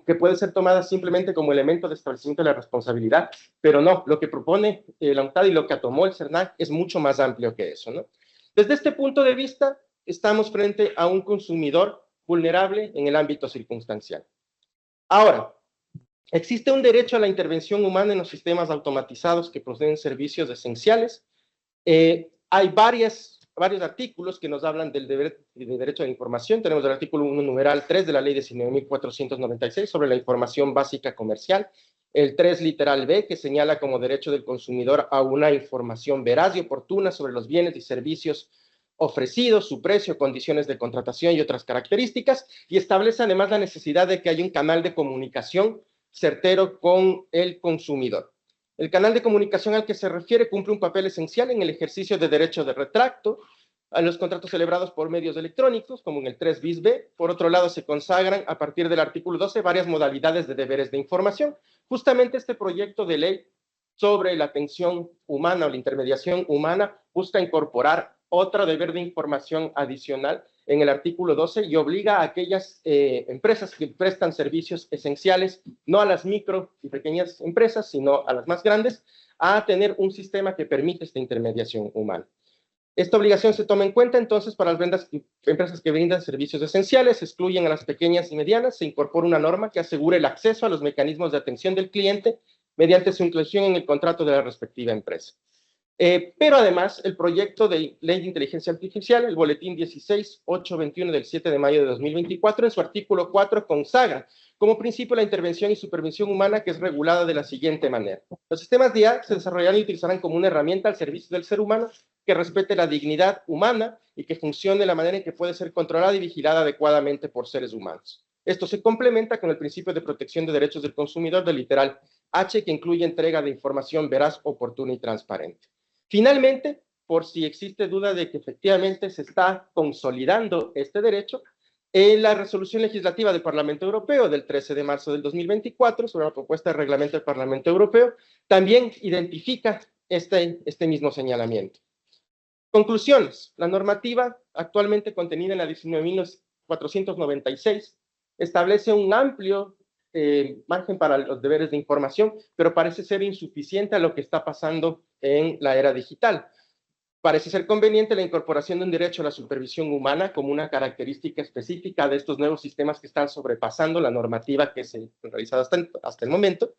que puede ser tomada simplemente como elemento de establecimiento de la responsabilidad, pero no, lo que propone la UNCTAD y lo que tomó el CERNAC es mucho más amplio que eso, ¿no? Desde este punto de vista, estamos frente a un consumidor vulnerable en el ámbito circunstancial. Ahora, existe un derecho a la intervención humana en los sistemas automatizados que proceden servicios esenciales. Hay varios artículos que nos hablan del derecho a la información. Tenemos el artículo 1, numeral 3 de la ley 19.496 sobre la información básica comercial, el 3, literal B, que señala como derecho del consumidor a una información veraz y oportuna sobre los bienes y servicios ofrecidos, su precio, condiciones de contratación y otras características, y establece además la necesidad de que haya un canal de comunicación certero con el consumidor. El canal de comunicación al que se refiere cumple un papel esencial en el ejercicio de derecho de retracto a los contratos celebrados por medios electrónicos, como en el 3 bis B. Por otro lado, se consagran a partir del artículo 12 varias modalidades de deberes de información. Justamente este proyecto de ley sobre la atención humana o la intermediación humana busca incorporar otro deber de información adicional en el artículo 12 y obliga a aquellas empresas que prestan servicios esenciales, no a las micro y pequeñas empresas, sino a las más grandes, a tener un sistema que permite esta intermediación humana. Esta obligación se toma en cuenta entonces para las empresas que brindan servicios esenciales, se excluyen a las pequeñas y medianas, se incorpora una norma que asegure el acceso a los mecanismos de atención del cliente mediante su inclusión en el contrato de la respectiva empresa. Pero además, el proyecto de ley de inteligencia artificial, el boletín 16821 del 7 de mayo de 2024, en su artículo 4 consagra como principio la intervención y supervisión humana, que es regulada de la siguiente manera. Los sistemas de IA se desarrollarán y utilizarán como una herramienta al servicio del ser humano que respete la dignidad humana y que funcione de la manera en que puede ser controlada y vigilada adecuadamente por seres humanos. Esto se complementa con el principio de protección de derechos del consumidor del literal H, que incluye entrega de información veraz, oportuna y transparente. Finalmente, por si existe duda de que efectivamente se está consolidando este derecho, la resolución legislativa del Parlamento Europeo del 13 de marzo del 2024 sobre la propuesta de reglamento del Parlamento Europeo también identifica este mismo señalamiento. Conclusiones. La normativa actualmente contenida en la 19.496 establece un amplio margen para los deberes de información, pero parece ser insuficiente a lo que está pasando en la era digital. Parece ser conveniente la incorporación de un derecho a la supervisión humana como una característica específica de estos nuevos sistemas que están sobrepasando la normativa que se ha realizado hasta el momento.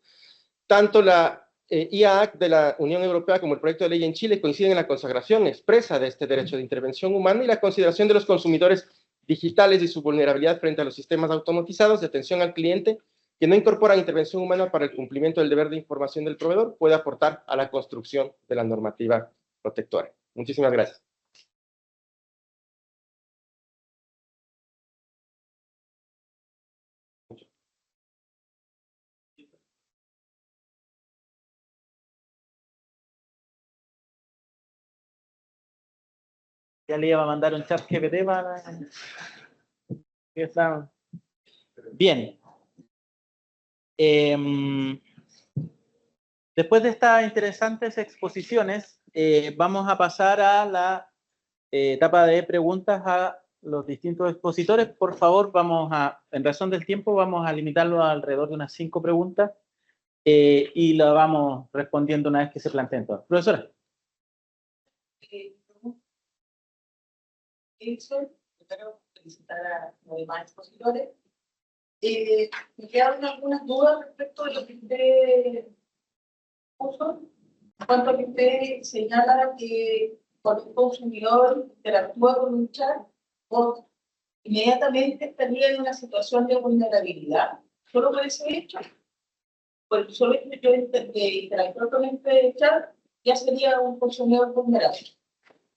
Tanto la IA Act de la Unión Europea como el proyecto de ley en Chile coinciden en la consagración expresa de este derecho de intervención humana y la consideración de los consumidores digitales y su vulnerabilidad frente a los sistemas automatizados de atención al cliente que no incorporan intervención humana para el cumplimiento del deber de información del proveedor puede aportar a la construcción de la normativa protectora. Muchísimas gracias. Ya le iba a mandar un chat GPT para... Bien. Después de estas interesantes exposiciones, vamos a pasar a la etapa de preguntas a los distintos expositores. Por favor, en razón del tiempo, vamos a limitarlo a alrededor de unas 5 preguntas y la vamos respondiendo una vez que se planteen todas. Profesora. Primero, felicitar a los demás expositores. Me quedaron algunas dudas respecto de lo que usted puso, en cuanto a que usted señala que cuando un consumidor interactúa con un chat, inmediatamente estaría en una situación de vulnerabilidad. Solo por ese hecho, por el solo hecho de interactuar con este chat, ya sería un consumidor vulnerable.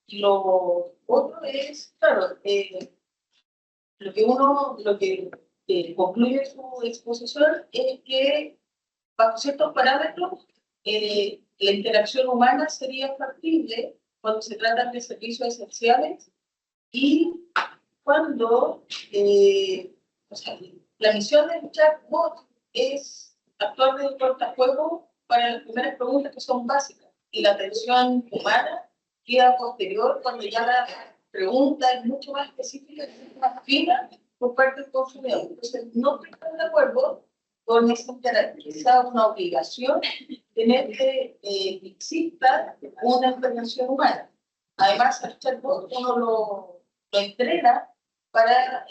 Y lo otro es, claro, lo que concluye su exposición es que bajo ciertos parámetros la interacción humana sería factible cuando se trata de servicios esenciales y cuando o sea, la misión del chatbot es actuar de cortafuegos para las primeras preguntas que son básicas y la atención humana queda posterior cuando ya la pregunta es mucho más específica y mucho más fina por parte del consumidor. Entonces, no estoy de acuerdo con esa quizá una obligación tener que exista una intervención humana. Además, el chatbot uno lo entrena para,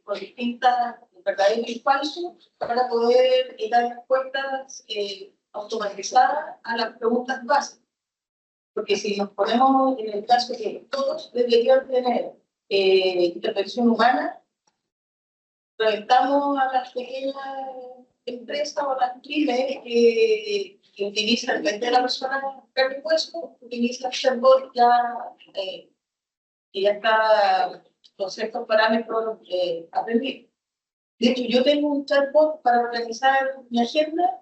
con distintas verdaderos y falsos, para poder dar respuestas automatizadas a las preguntas básicas. Porque si nos ponemos en el caso que todos deberían tener intervención humana, reventamos a las pequeñas empresas o las pymes que utilizan, en vez de la persona carne y hueso, utilizan el chatbot que ya está con ciertos parámetros aprendidos. De hecho, yo tengo un chatbot para organizar mi agenda,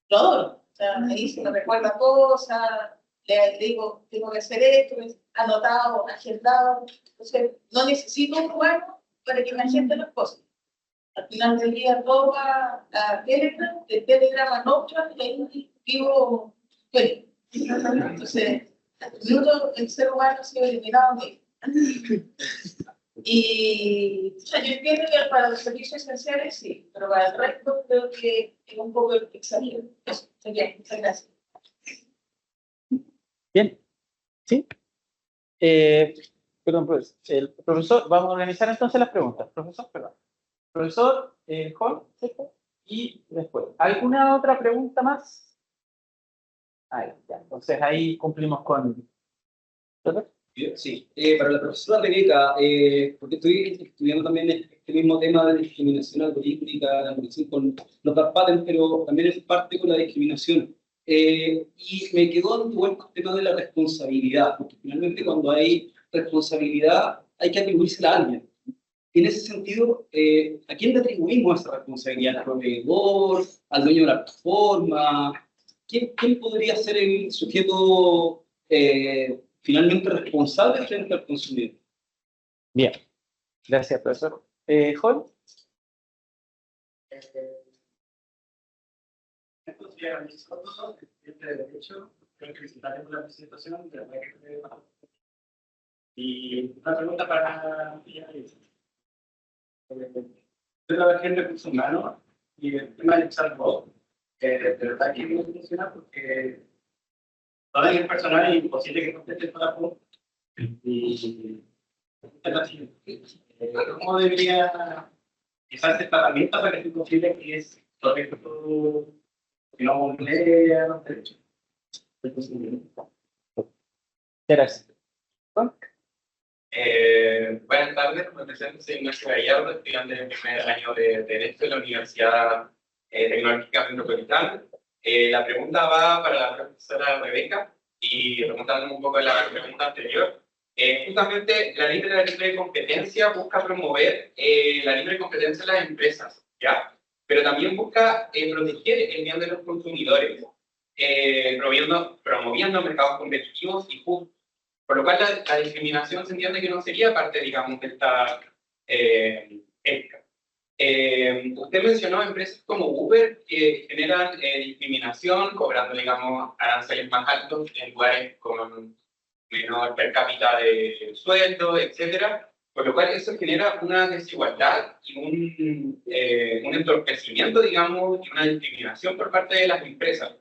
lo adoro. O sea, me dice, me recuerda cosas, le digo, tengo que hacer esto, anotado, agendado. Entonces, no necesito un humano para que me agende las cosas. Al final del día, todo va a Telegram, de Telegram a Notion, y ahí vivo feliz. Entonces, el ser humano ha sido eliminado de ahí. Y o sea, yo entiendo que para los servicios esenciales sí, pero para el resto creo que es un poco exagerado. Eso sería. Muchas gracias. Bien. ¿Sí? Perdón, pues, el profesor, vamos a organizar entonces las preguntas. Profesor, perdón. Profesor, Hall, ¿cierto? Y después, ¿alguna otra pregunta más? Ahí, ya. Entonces ahí cumplimos con... ¿Perfecto? Sí, para la profesora Rebeca, porque estoy estudiando también este mismo tema de discriminación algorítmica, la relación con los dark patterns, pero también es parte con la discriminación. Y me quedó en el tema de la responsabilidad, porque finalmente cuando hay responsabilidad hay que atribuírsela a alguien. En ese sentido, ¿a quién le atribuimos esa responsabilidad? ¿Al proveedor? ¿Al dueño de la plataforma? ¿Quién podría ser el sujeto finalmente responsable frente al consumidor? Bien, gracias, profesor. Hall. Y una pregunta para yo trabajé en recursos humanos y el tema del chatbot, de verdad que no funciona porque todavía el personal es imposible que conteste toda la pregunta. Y ¿cómo debería usarse esta herramienta para que sea posible que es correcto, que no lea los derechos del consumidor? Gracias. Buenas tardes, me presento, soy Ignacio Gallardo, estudiante del primer año de Derecho en la Universidad Tecnológica Metropolitana. La pregunta va para la profesora Rebeca y remontando un poco a la pregunta anterior. Justamente la ley de la libre competencia busca promover la libre competencia de las empresas, ¿ya? Pero también busca proteger el bien de los consumidores, promoviendo mercados competitivos y justos. Por lo cual la discriminación se entiende que no sería parte, digamos, de esta ética. Usted mencionó empresas como Uber que generan discriminación, cobrando, digamos, aranceles más altos en lugares con menor per cápita de sueldo, etcétera, por lo cual eso genera una desigualdad y un entorpecimiento, digamos, y una discriminación por parte de las empresas.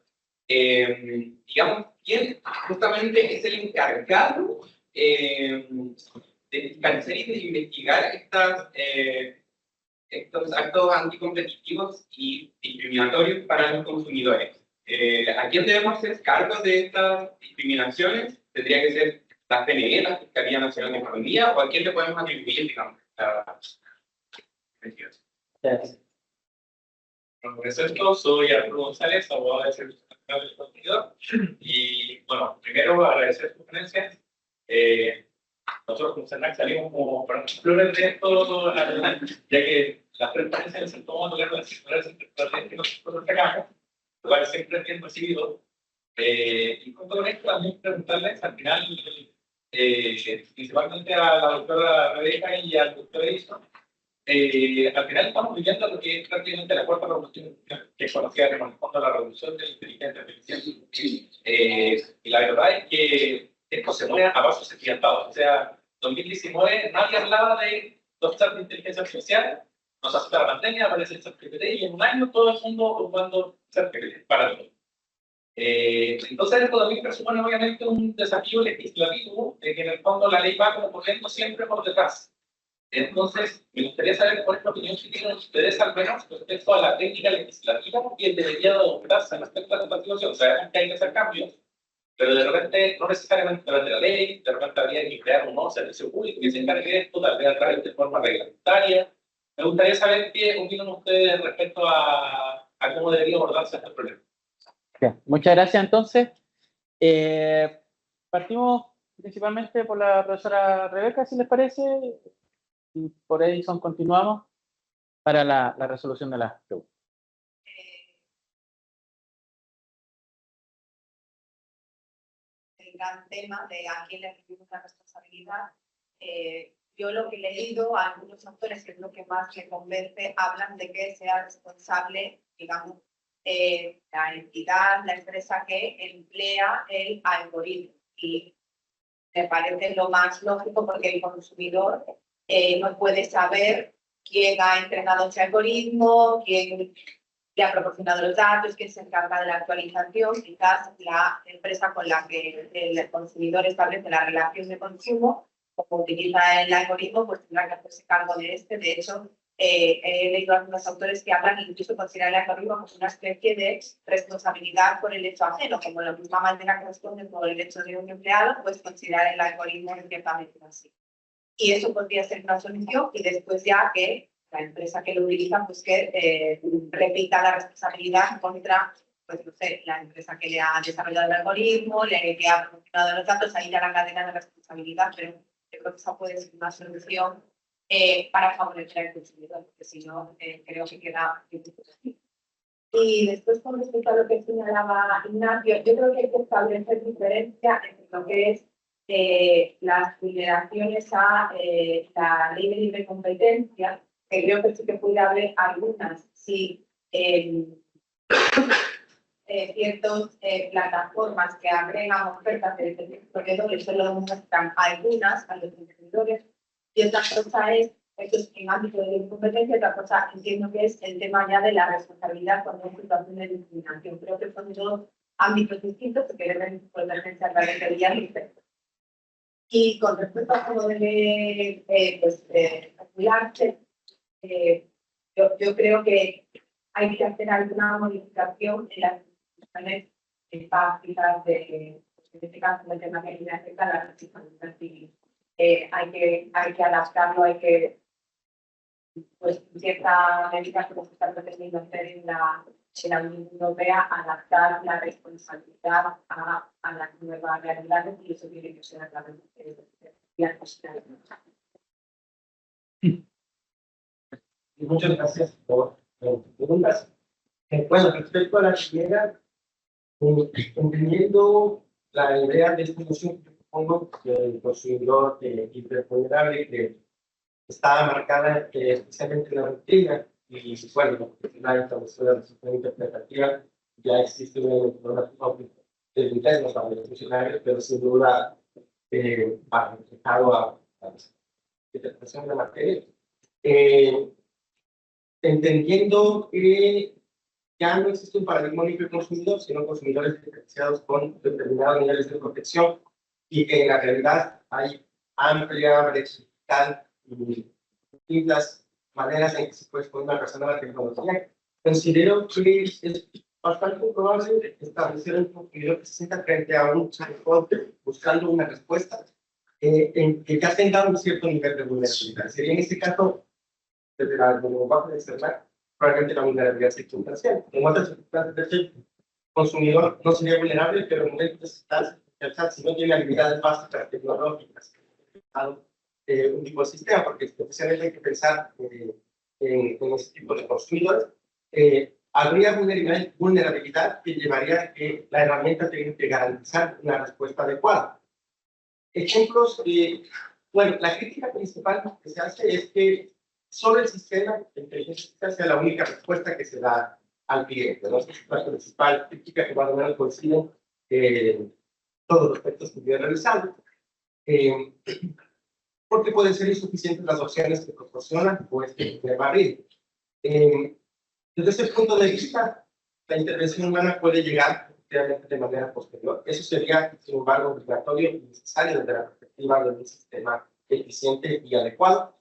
Digamos, ¿quién justamente es el encargado de fiscalizar y de investigar estos actos anticompetitivos y discriminatorios para los consumidores? ¿A quién debemos hacer cargo de estas discriminaciones? ¿Tendría que ser la CNE, la Fiscalía Nacional de Economía, o a quién le podemos atribuir, digamos, esta investigación? Gracias. Bueno, por cierto, soy Arturo González, abogado del Servicio Nacional del Consumidor. Y bueno, primero agradecer su ponencia. Nosotros con CERNAC salimos como para flores de esto, ya que las transparencias se toman lugar de las circulares interpretativas que nosotros sacamos, lo cual siempre es bien recibido. Y con todo esto también preguntarles al final, principalmente a la doctora Rebeca y al doctor Edison, al final estamos viviendo lo que es prácticamente la cuarta revolución que es conocida como en el fondo la revolución de la inteligencia artificial. Y la verdad es que esto se mueve a pasos agigantados. O sea, 2019 nadie hablaba de los chats de inteligencia artificial, nos hace la pandemia, aparece el ChatGPT y en un año todo el mundo ocupando ChatGPT para todo. Entonces esto también presupone obviamente un desafío legislativo de que en el fondo la ley va como corriendo siempre por detrás. Entonces, me gustaría saber cuál es la opinión que tienen ustedes al menos respecto a la técnica legislativa que debería adoptarse respecto a esta situación. Sabemos que hay que hacer cambios, pero de repente no necesariamente a través de la ley, de repente habría que crear un nuevo servicio público que se encargue de esto, tal vez a través de forma reglamentaria. Me gustaría saber qué opinan ustedes respecto a cómo debería abordarse este problema. Bien, muchas gracias entonces. Partimos principalmente por la profesora Rebeca, si les parece, y por Edison continuamos para la resolución de las preguntas. El gran tema de a quién le atribuimos la responsabilidad. Yo lo que he leído a algunos autores, que es lo que más me convence, hablan de que sea responsable, digamos, la entidad, la empresa que emplea el algoritmo. Y me parece lo más lógico porque el consumidor no puede saber quién ha entrenado ese algoritmo, quién le ha proporcionado los datos, quién se encarga de la actualización. Quizás la empresa con la que el consumidor establece la relación de consumo, como utiliza el algoritmo, pues tendrá que hacerse cargo de este. De hecho, he leído a algunos autores que hablan incluso considerar el algoritmo como una especie de responsabilidad por el hecho ajeno, como de la misma manera que responde por el hecho de un empleado, pues considerar el algoritmo ciertamente así. Y eso podría ser una solución, y después ya que la empresa que lo utiliza, pues que repita la responsabilidad contra, pues no sé, la empresa que le ha desarrollado el algoritmo, que ha proporcionado los datos, ahí ya la cadena de responsabilidad, pero yo creo que esa puede ser una solución para favorecer al consumidor, porque si no, creo que queda difícil. Y después, con respecto a lo que señalaba Ignacio, yo creo que hay que establecer diferencia entre lo que es las vulneraciones a la ley de libre competencia, que creo que sí que puede haber algunas, si ciertas plataformas que agregan ofertas de diferentes proveedores solo muestran algunas a los consumidores, y otra cosa es, esto es en ámbito de libre competencia, otra cosa entiendo que es el tema ya de la responsabilidad cuando hay situación de discriminación. Creo que son dos ámbitos distintos que deben protegerse a través del diálogo. Y con respecto a cómo debe calcularse, yo creo que hay que hacer alguna modificación en las instituciones básicas en este caso, el tema que me afecta a la responsabilidad civil. Hay que adaptarlo, hay que, pues, cierta medida como se está pretendiendo hacer en la Unión Europea, adaptar la responsabilidad a las nuevas realidades, y eso tiene que ser a través de la posibilidad. Muchas gracias por las preguntas. Bueno, respecto a la primera, entendiendo la idea de esta moción que propongo, del consumidor hipervulnerable, que está marcada especialmente en la doctrina, y bueno, la instalación de la resolución interpretativa, ya existe una normativa del interno para los funcionarios, pero sin duda va reflejado a la interpretación de la materia. Entendiendo que ya no existe un paradigma único de consumidor, sino consumidores diferenciados con determinados niveles de protección y que en la realidad hay amplia brecha digital y distintas maneras en que se puede exponer una persona a la tecnología. Considero que es bastante probable establecer un consumidor que se sienta frente a un chatbot buscando una respuesta en que ya tenga un cierto nivel de vulnerabilidad. Sería en este caso, desde la lenguaje de celular, probablemente la vulnerabilidad circunstancial. En otras circunstancias, el consumidor no sería vulnerable, pero en momentos el chat, si no tiene habilidades básicas tecnológicas, un tipo de sistema, porque especialmente hay que pensar en ese tipo de consumidores, habría vulnerabilidad que llevaría a que la herramienta tenga que garantizar una respuesta adecuada. Ejemplos, bueno, la crítica principal que se hace es que solo el sistema de inteligencia artificial sea la única respuesta que se da al cliente, ¿no? Esa es la principal crítica que más o menos coinciden todos los aspectos que yo he realizado. Porque pueden ser insuficientes las opciones que proporcionan o este barril. Desde ese punto de vista, la intervención humana puede llegar realmente de manera posterior. Eso sería, sin embargo, obligatorio y necesario desde la perspectiva de un sistema eficiente y adecuado.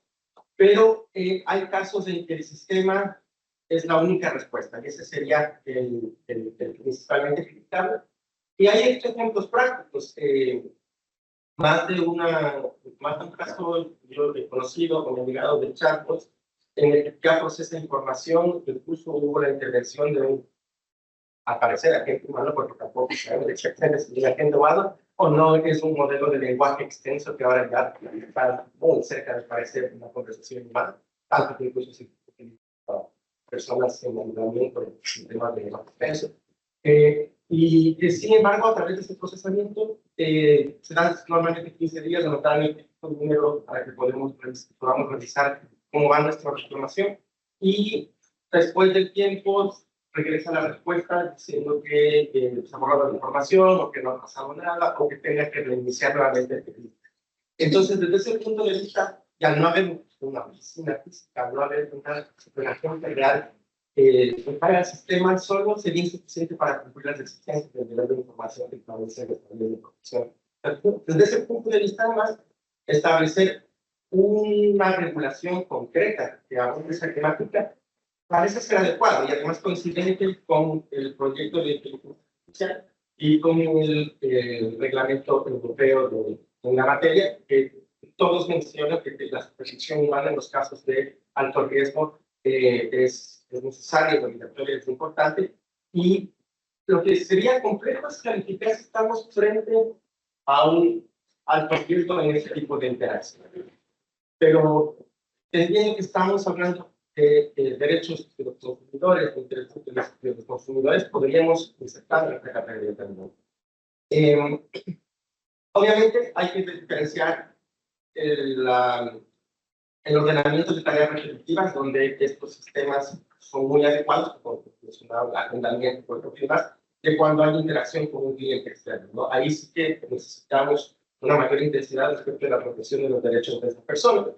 Pero hay casos en que el sistema es la única respuesta, y ese sería el principalmente criticable. Y hay ejemplos prácticos. Más de un caso yo he conocido con el llegado de chatbots en el que ya procesa información, incluso hubo la intervención de un, al parecer, agente humano, porque tampoco sabemos exactamente si es agente humano o no es un modelo de lenguaje extenso que ahora ya está muy cerca de parecer una conversación humana, tanto que incluso se utiliza para personas en entrenamiento en temas de lenguaje extenso. Y sin embargo, a través de este procesamiento, se dan normalmente 15 días de anotar el número para que podamos revisar cómo va nuestra reclamación. Y después del tiempo, regresa la respuesta diciendo que se ha borrado la información, o que no ha pasado nada, o que tenga que reiniciar nuevamente el pedido. Entonces, desde ese punto de vista, ya no habemos una oficina física, no habemos una operación real. Para el sistema solo sería insuficiente para cumplir las exigencias del nivel de información que establece la ley de protección. Desde ese punto de vista, además, establecer una regulación concreta que aborde esa temática parece ser adecuado y además coincidente con el proyecto de inteligencia artificial y con el reglamento europeo de la materia, que todos mencionan que la supervisión humana en los casos de alto riesgo es necesaria, es obligatoria, es importante. Y lo que sería complejo es calificar si estamos frente a un alto riesgo en ese tipo de interacción. Pero entendiendo que estamos hablando de derechos de los consumidores, de derechos de los consumidores, podríamos insertar la categoría también. Obviamente hay que diferenciar el ordenamiento de tareas repetitivas, donde estos sistemas son muy adecuados, como mencionaba, agendamiento, por ejemplo, y demás, de cuando hay interacción con un cliente externo, ¿no? Ahí sí que necesitamos una mayor intensidad respecto a la protección de los derechos de esta persona.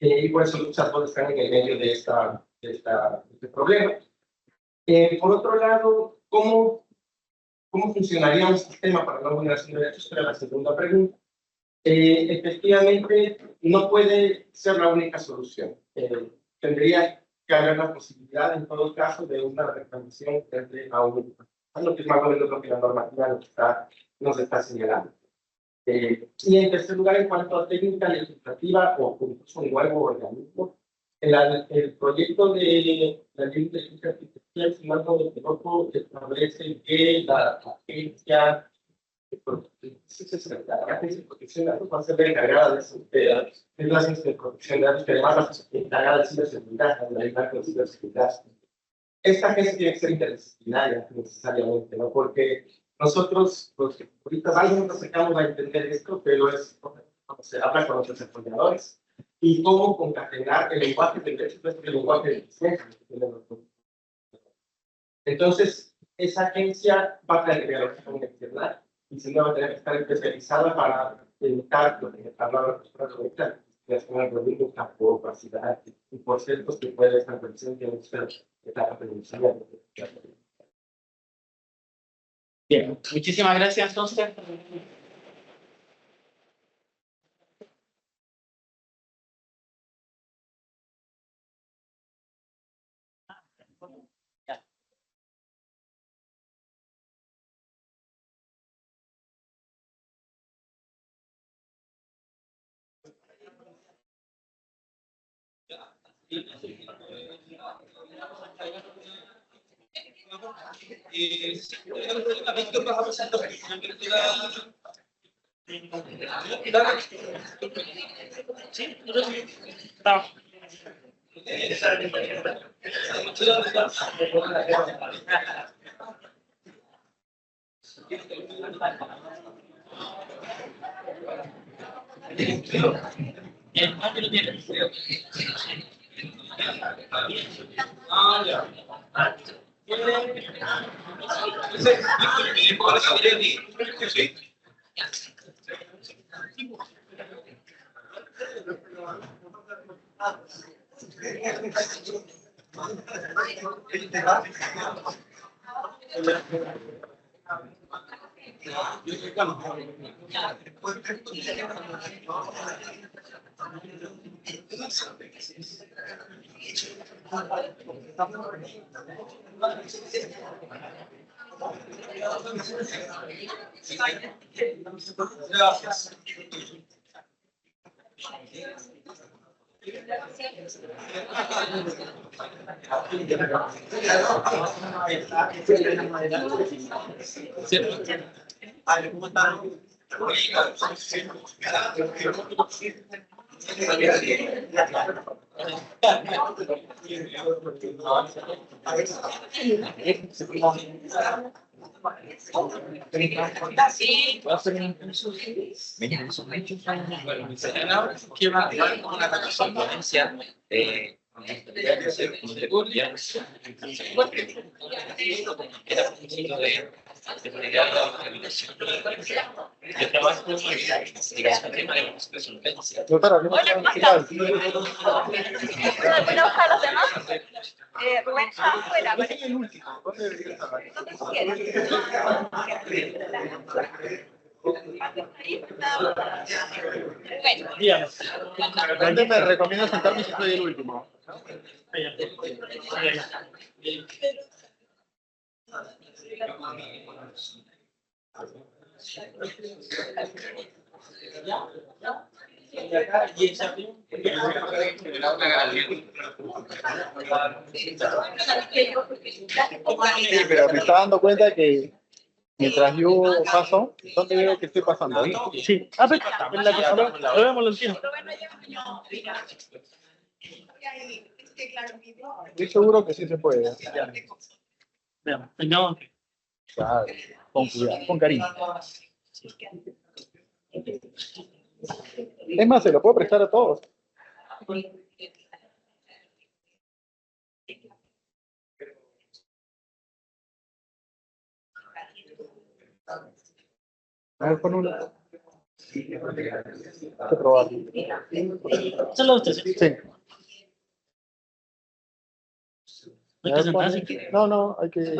Y por eso los chatbots están en el medio de este problema. Por otro lado, ¿cómo funcionaría un sistema para la vulneración de derechos? Esta era la segunda pregunta. Efectivamente, no puede ser la única solución. Tendría que haber la posibilidad, en todo caso, de una reclamación frente a un lo que es más o menos lo que la normativa nos está señalando. Y en tercer lugar, en cuanto a técnica legislativa o incluso un nuevo organismo, el proyecto de la ley de inteligencia artificial, si no me equivoco, establece que la agencia de protección de datos va a ser la encargada de la agencia de protección de datos, que además va a ser encargada de ciberseguridad, de la de ciberseguridad. Esta agencia tiene que ser interdisciplinaria necesariamente, ¿no? Porque nosotros, pues, ahorita algunos nos acercamos a entender esto, pero es cuando se habla con los desarrolladores y cómo concatenar el lenguaje de derechos con el lenguaje de eficiencia. Entonces, esa agencia va a tener que dialogar con el externo y se va a tener que estar especializada para el impacto de hablar de la postura correcta de hacer algo de esta capacidad y por cierto que puede estar presente en esta etapa de enseñanza. Bien, muchísimas gracias entonces. Doctora, ¿qué tal? A los demás. Rubén está afuera. Es el último. ¿Dónde debería estar? ¿Dónde me recomienda sentarme si soy el último? Pero me está dando cuenta que mientras yo paso, ¿dónde veo que estoy pasando? ¿Ahí? Sí. Ah, pero en la cosa, lo vemos, lo entiendo. Estoy seguro que sí se puede. Veamos, tengamos que. Claro, con cuidado, con cariño. Es más, se lo puedo prestar a todos. A ver, pon uno. Hay que probarlo. Solo usted, ¿sí? Sí. No hay que sentarse. No, hay que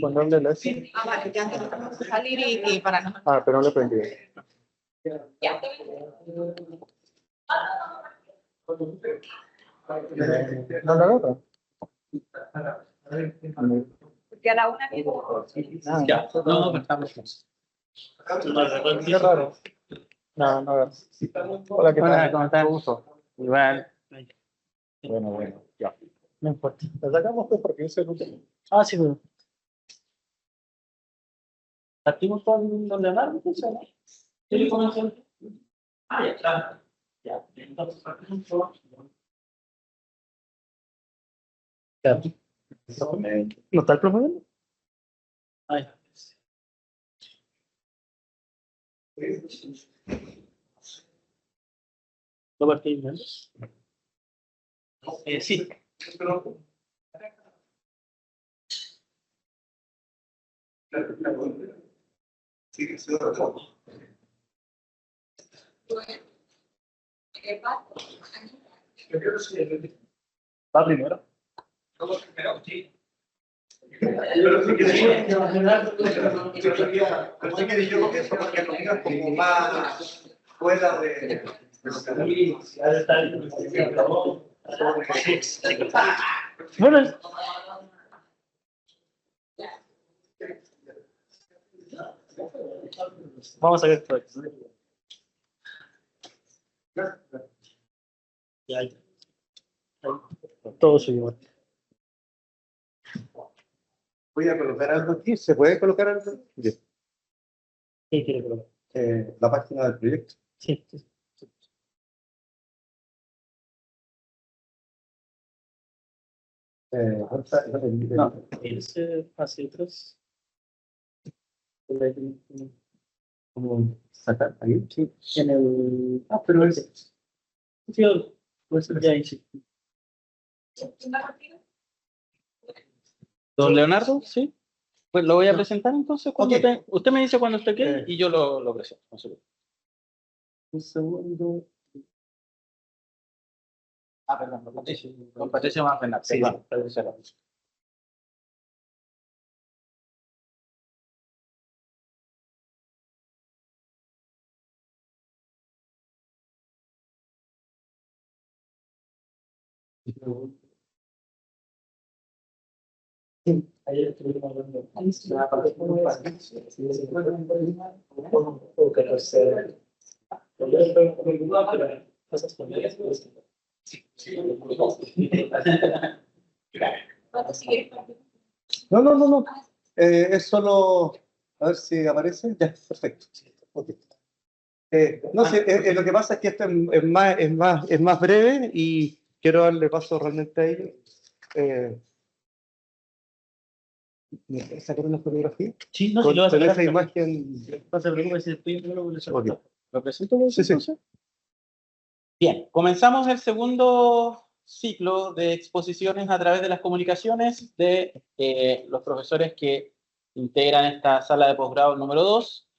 ponerle la S. Vale, ya tenemos que salir y para no. Ah, pero no le prendí. Ya. No la agarra. Porque a la una que Ya, no, no, estamos. Qué raro. No agarra. Hola, ¿qué tal? ¿Cómo estás? Gusto. Igual. Bueno, ya. No importa. La sacamos pues porque es el último. Ah, sí, bueno. ¿Partimos con don Leonardo? ¿Quiere comenzar? Ah, ya está. Ya, entonces partimos con... ¿No está el promedio? Ahí. ¿Lo partimos? Sí. Yo creo que sí. Va primero. Todo primero, sí. Pero sí que yo creo que eso porque conmigo es como más fuera de Bueno, vamos a ver esto. Ya, ahí. Todo suyo. Voy a colocar algo aquí. ¿Se puede colocar algo? Bien. ¿Qué quiere colocar? La página del proyecto. Sí, sí. No, ese hacia atrás. ¿Cómo sacar ahí? Sí. En el. Ah, pero es. Sí, pues ya hice. Don Leonardo, ¿sí? Pues lo voy a presentar entonces cuando Ok. usted me dice cuando esté aquí y yo lo presento. No se preocupe. Un segundo. Ah, perdón, don Patricio va a frenar. Sí, Perdón. Patricio Alonso. Ayer estuvimos hablando. No. Es solo. A ver si aparece. Ya, perfecto. Ok. No sé, lo que pasa es que esto es más breve y quiero darle paso realmente a ellos. ¿Me puedes sacar una fotografía? Sí, no, Con, si lo vas a con sacar. esa imagen. No se preocupe si estoy en lo Ok. ¿Lo presento vos, Sí, sí. entonces? Bien, comenzamos el segundo ciclo de exposiciones a través de las comunicaciones de los profesores que integran esta sala de posgrado número 2.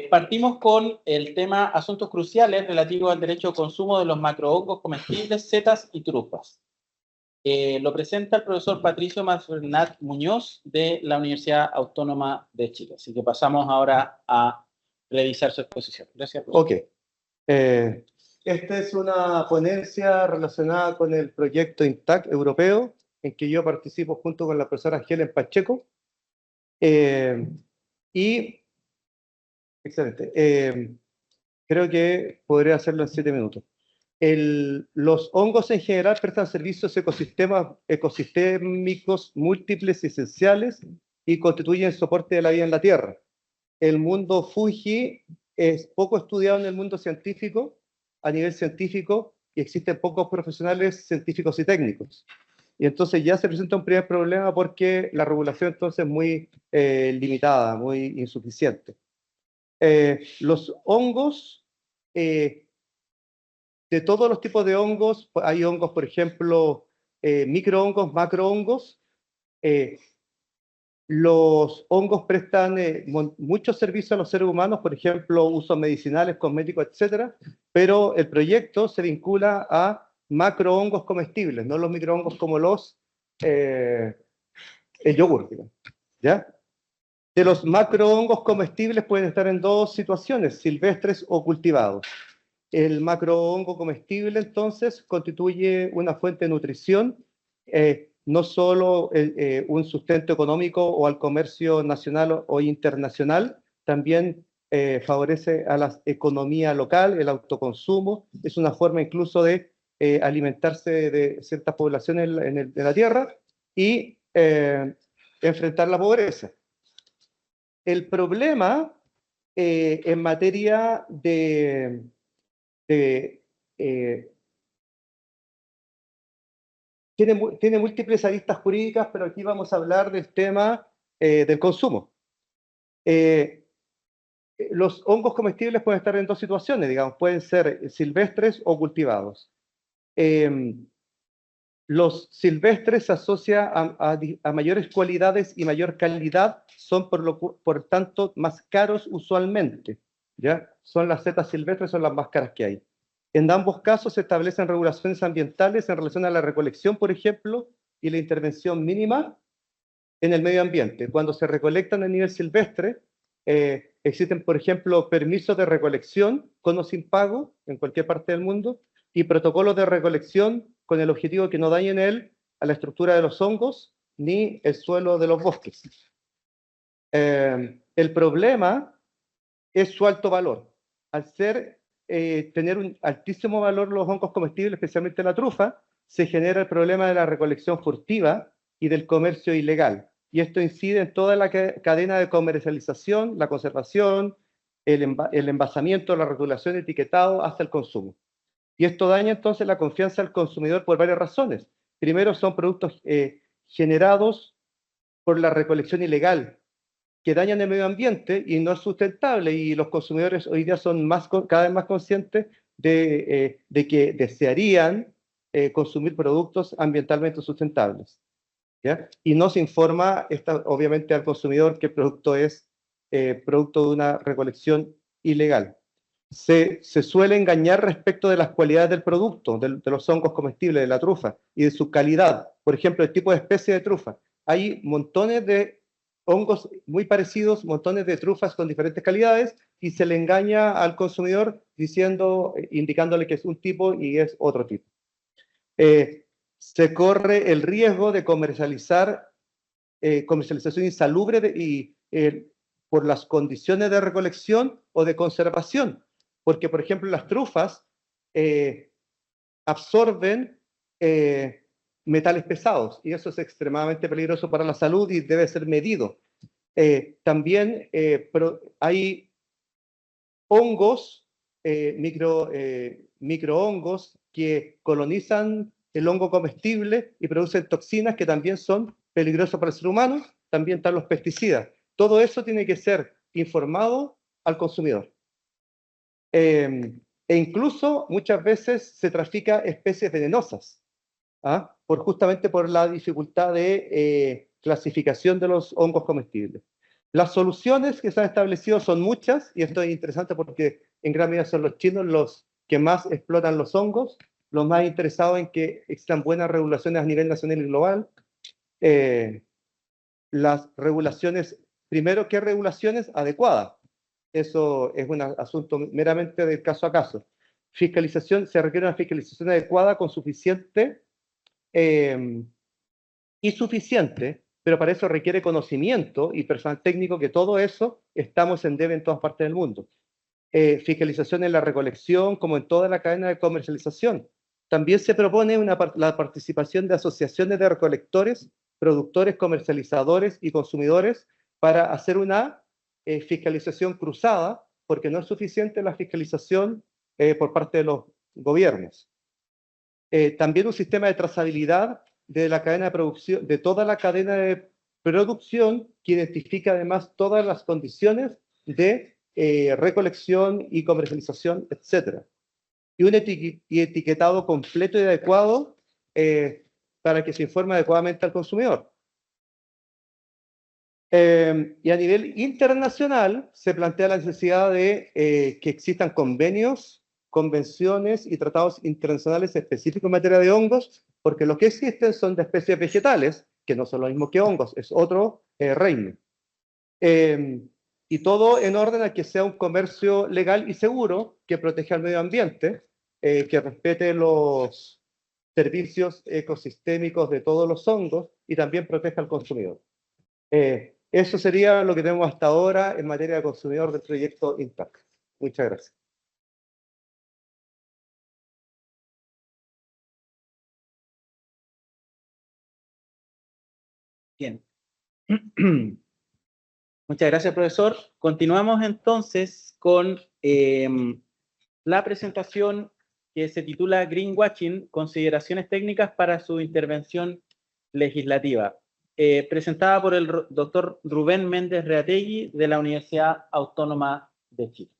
Partimos con el tema asuntos cruciales relativos al derecho al consumo de los macrohongos comestibles, setas y trufas. Lo presenta el profesor Patricio Masfernat Muñoz de la Universidad Autónoma de Chile. Así que pasamos ahora a revisar su exposición. Gracias, profesor. Ok. Esta es una ponencia relacionada con el proyecto INTAC europeo, en que yo participo junto con la profesora Helen Pacheco. Y, excelente, creo que podría hacerlo en 7 minutos. Los hongos en general prestan servicios ecosistémicos múltiples y esenciales y constituyen soporte de la vida en la Tierra. El mundo fungi es poco estudiado en el mundo científico, a nivel científico, y existen pocos profesionales científicos y técnicos. Y entonces ya se presenta un primer problema porque la regulación entonces es muy limitada, muy insuficiente. Los hongos, de todos los tipos de hongos, hay hongos, por ejemplo, microhongos, macrohongos. Los hongos prestan muchos servicios a los seres humanos, por ejemplo, usos medicinales, cosméticos, etcétera, pero el proyecto se vincula a macrohongos comestibles, no los microhongos como el yogur, digamos, ¿ya? De los macrohongos comestibles pueden estar en dos situaciones, silvestres o cultivados. El macrohongo comestible, entonces, constituye una fuente de nutrición, no solo un sustento económico o al comercio nacional o internacional, también favorece a la economía local, el autoconsumo, es una forma incluso de alimentarse de ciertas poblaciones en la tierra y enfrentar la pobreza. El problema en materia tiene múltiples aristas jurídicas, pero aquí vamos a hablar del tema del consumo. Los hongos comestibles pueden estar en dos situaciones, digamos, pueden ser silvestres o cultivados. Los silvestres se asocian a mayores cualidades y mayor calidad, son por tanto más caros usualmente. ¿ya? Son las setas silvestres, son las más caras que hay. En ambos casos se establecen regulaciones ambientales en relación a la recolección, por ejemplo, y la intervención mínima en el medio ambiente. Cuando se recolectan a nivel silvestre, existen, por ejemplo, permisos de recolección con o sin pago en cualquier parte del mundo y protocolos de recolección con el objetivo de que no dañen a la estructura de los hongos ni el suelo de los bosques. El problema es su alto valor. Al tener un altísimo valor los hongos comestibles, especialmente la trufa, se genera el problema de la recolección furtiva y del comercio ilegal. Y esto incide en toda la cadena de comercialización, la conservación, el envasamiento, la rotulación, etiquetado, hasta el consumo. Y esto daña entonces la confianza del consumidor por varias razones. Primero, son productos generados por la recolección ilegal, que dañan el medio ambiente y no es sustentable, y los consumidores hoy día son cada vez más conscientes de que desearían consumir productos ambientalmente sustentables, ¿ya? Y no se informa, obviamente, al consumidor que el producto es producto de una recolección ilegal. Se suele engañar respecto de las cualidades del producto, de los hongos comestibles, de la trufa, y de su calidad. Por ejemplo, el tipo de especie de trufa. Hay montones de hongos muy parecidos, montones de trufas con diferentes calidades, y se le engaña al consumidor indicándole que es un tipo y es otro tipo. Se corre el riesgo de comercialización insalubre por las condiciones de recolección o de conservación, porque, por ejemplo, las trufas absorben metales pesados, y eso es extremadamente peligroso para la salud y debe ser medido. También hay hongos, microhongos, que colonizan el hongo comestible y producen toxinas que también son peligrosas para el ser humano. También están los pesticidas. Todo eso tiene que ser informado al consumidor. E incluso muchas veces se trafica especies venenosas, justamente por la dificultad de clasificación de los hongos comestibles. Las soluciones que se han establecido son muchas, y esto es interesante porque en gran medida son los chinos los que más explotan los hongos, los más interesados en que existan buenas regulaciones a nivel nacional y global. Las regulaciones, primero, ¿qué regulaciones adecuadas? Eso es un asunto meramente de caso a caso. Fiscalización, se requiere una fiscalización adecuada con suficiente y suficiente, pero para eso requiere conocimiento y personal técnico, que todo eso estamos en debe en todas partes del mundo. Fiscalización en la recolección, como en toda la cadena de comercialización. También se propone la participación de asociaciones de recolectores, productores, comercializadores y consumidores para hacer una fiscalización cruzada, porque no es suficiente la fiscalización por parte de los gobiernos. También un sistema de trazabilidad de la cadena de producción, de toda la cadena de producción, que identifica además todas las condiciones de recolección y comercialización, etc. Y un etiquetado completo y adecuado para que se informe adecuadamente al consumidor. Y a nivel internacional se plantea la necesidad de que existan convenciones y tratados internacionales específicos en materia de hongos, porque lo que existen son de especies vegetales, que no son lo mismo que hongos, es otro reino. Y todo en orden a que sea un comercio legal y seguro, que proteja al medio ambiente, que respete los servicios ecosistémicos de todos los hongos y también proteja al consumidor. Eso sería lo que tenemos hasta ahora en materia de consumidor del proyecto INTAC. Muchas gracias. Bien. Muchas gracias, profesor. Continuamos entonces con la presentación que se titula Greenwashing, consideraciones técnicas para su intervención legislativa, presentada por el doctor Rubén Méndez Reategui de la Universidad Autónoma de Chile.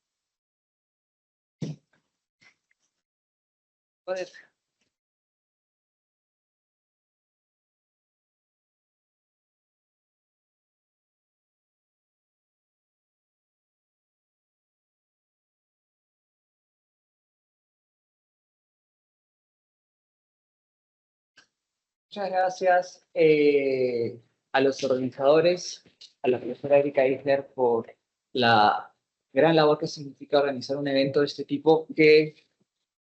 Muchas gracias a los organizadores, a la profesora Erika Isler por la gran labor que significa organizar un evento de este tipo que,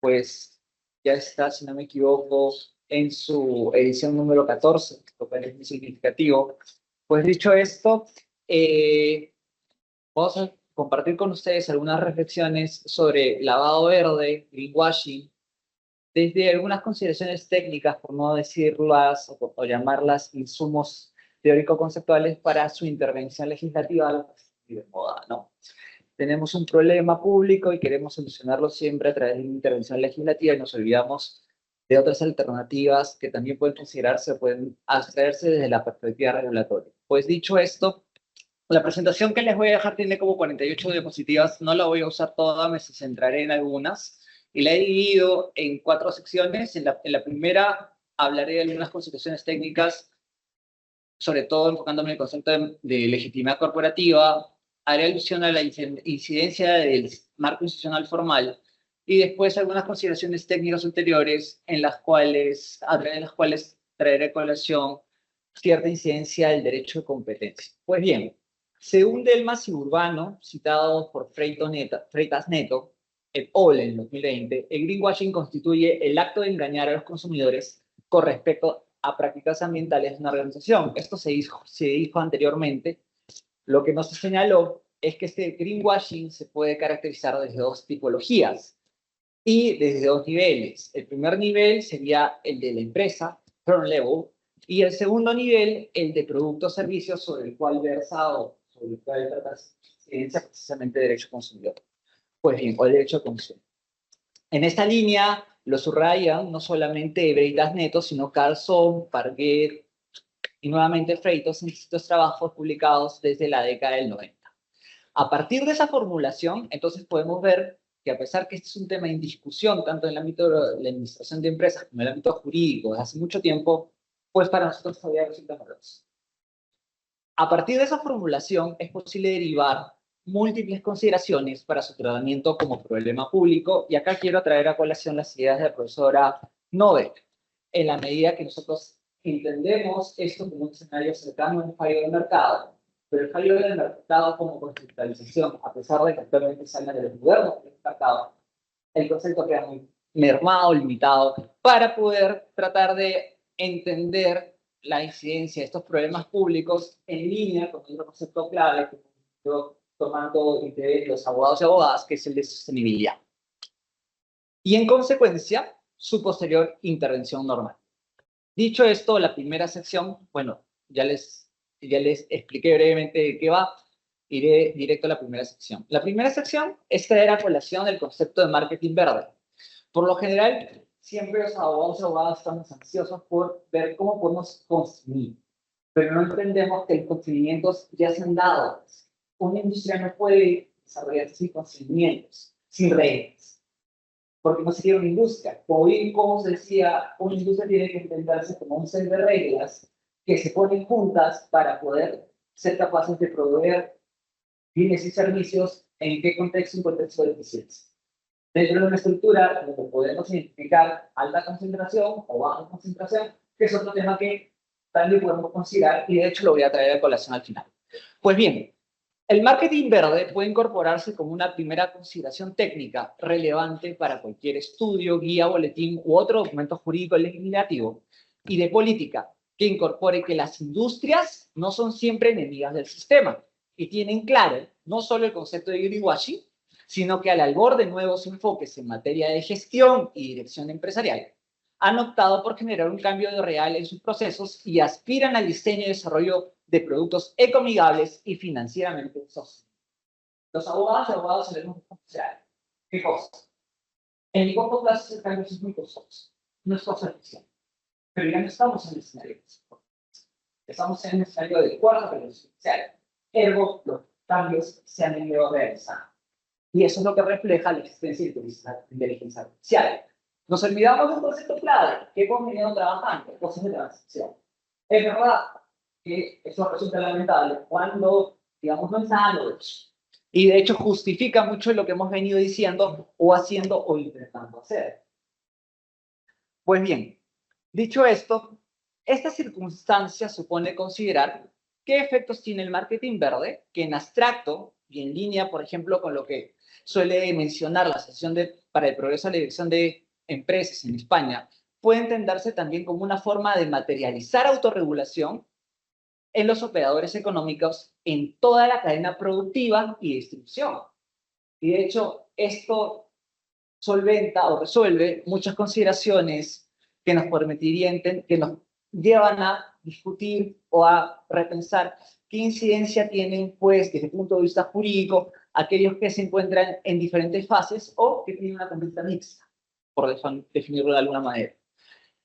pues, ya está, si no me equivoco, en su edición número 14, lo cual es muy significativo. Pues dicho esto, vamos a compartir con ustedes algunas reflexiones sobre lavado verde, greenwashing, desde algunas consideraciones técnicas, por no decirlas o llamarlas insumos teórico-conceptuales para su intervención legislativa de moda, ¿no? Tenemos un problema público y queremos solucionarlo siempre a través de una intervención legislativa y nos olvidamos de otras alternativas que también pueden considerarse, pueden abstraerse desde la perspectiva regulatoria. Pues dicho esto, la presentación que les voy a dejar tiene como 48 diapositivas, no la voy a usar toda, me centraré en algunas, y la he dividido en 4 secciones. En la primera hablaré de algunas consideraciones técnicas, sobre todo enfocándome en el concepto de legitimidad corporativa, haré alusión a la incidencia del marco institucional formal, y después algunas consideraciones técnicas ulteriores a través de las cuales traeré a colación cierta incidencia del derecho de competencia. Pues bien, según Delmas y Urbano, citado por Freitas Neto, et al. En 2020, el greenwashing constituye el acto de engañar a los consumidores con respecto a prácticas ambientales de una organización. Esto se dijo anteriormente. Lo que nos señaló es que este greenwashing se puede caracterizar desde 2 tipologías y desde 2 niveles. El primer nivel sería el de la empresa, firm level, y el segundo nivel, el de productos o servicios sobre el cual versa o sobre el cual trata incidencia precisamente de derecho consumidor. Pues bien, o el derecho de consumo. En esta línea lo subrayan no solamente Veritas Neto, sino Carlson, Parguet y nuevamente Freitas en distintos trabajos publicados desde la década del 90. A partir de esa formulación, entonces podemos ver que a pesar que este es un tema en discusión tanto en el ámbito de la administración de empresas como en el ámbito jurídico desde hace mucho tiempo, pues para nosotros todavía resulta novedoso. A partir de esa formulación es posible derivar múltiples consideraciones para su tratamiento como problema público, y acá quiero traer a colación las ideas de la profesora Novek, en la medida que nosotros entendemos esto como un escenario cercano a un fallo del mercado, pero el fallo del mercado como conceptualización, a pesar de que actualmente salga de los modernos del mercado, el concepto queda muy mermado, limitado, para poder tratar de entender la incidencia de estos problemas públicos en línea con otro concepto clave que yo tomando interés los abogados y abogadas, que es el de sostenibilidad. Y en consecuencia, su posterior intervención normal. Dicho esto, la primera sección, bueno, ya les expliqué brevemente de qué va, iré directo a la primera sección. La primera sección es traer a colación el concepto de marketing verde. Por lo general, siempre los abogados y abogadas estamos ansiosos por ver cómo podemos consumir, pero no entendemos que los consumimientos ya se han dado. Una industria no puede desarrollarse sin consumimientos, sin reglas, porque no sería una industria. Como se decía, una industria tiene que entenderse como un set de reglas que se ponen juntas para poder ser capaces de proveer bienes y servicios en qué contexto, en contexto de eficiencia. Dentro de una estructura donde podemos identificar alta concentración o baja concentración, que es otro tema que también podemos considerar, y de hecho lo voy a traer a colación al final. Pues bien, el marketing verde puede incorporarse como una primera consideración técnica relevante para cualquier estudio, guía, boletín u otro documento jurídico legislativo y de política que incorpore que las industrias no son siempre enemigas del sistema y tienen claro no solo el concepto de greenwashing, sino que al albor de nuevos enfoques en materia de gestión y dirección empresarial, han optado por generar un cambio real en sus procesos y aspiran al diseño y desarrollo de productos ecoamigables y financieramente sostenibles. Los abogados y abogados sabemos ¿qué cosa? En el corto plazo el cambio es muy costoso, no es cosa eficiente, pero ya no estamos en el escenario, estamos en el escenario de cuarta revolución social, ergo los cambios se han venido realizando. Y eso es lo que refleja la existencia de inteligencia artificial. Nos olvidamos de un concepto clave, que hemos venido trabajando, cosas de transición. Es verdad que eso resulta lamentable cuando, digamos, no está dando eso. Y de hecho justifica mucho lo que hemos venido diciendo o haciendo o intentando hacer. Pues bien, dicho esto, Esta circunstancia supone considerar qué efectos tiene el marketing verde, que en abstracto y en línea, por ejemplo, con lo que suele mencionar la Asociación para el Progreso de la Dirección de Empresas en España, puede entenderse también como una forma de materializar autorregulación en los operadores económicos en toda la cadena productiva y distribución. Y de hecho, esto solventa o resuelve muchas consideraciones que nos permitirían, que nos llevan a discutir o a repensar qué incidencia tienen, pues, desde el punto de vista jurídico, aquellos que se encuentran en diferentes fases o que tienen una conducta mixta, por definirlo de alguna manera.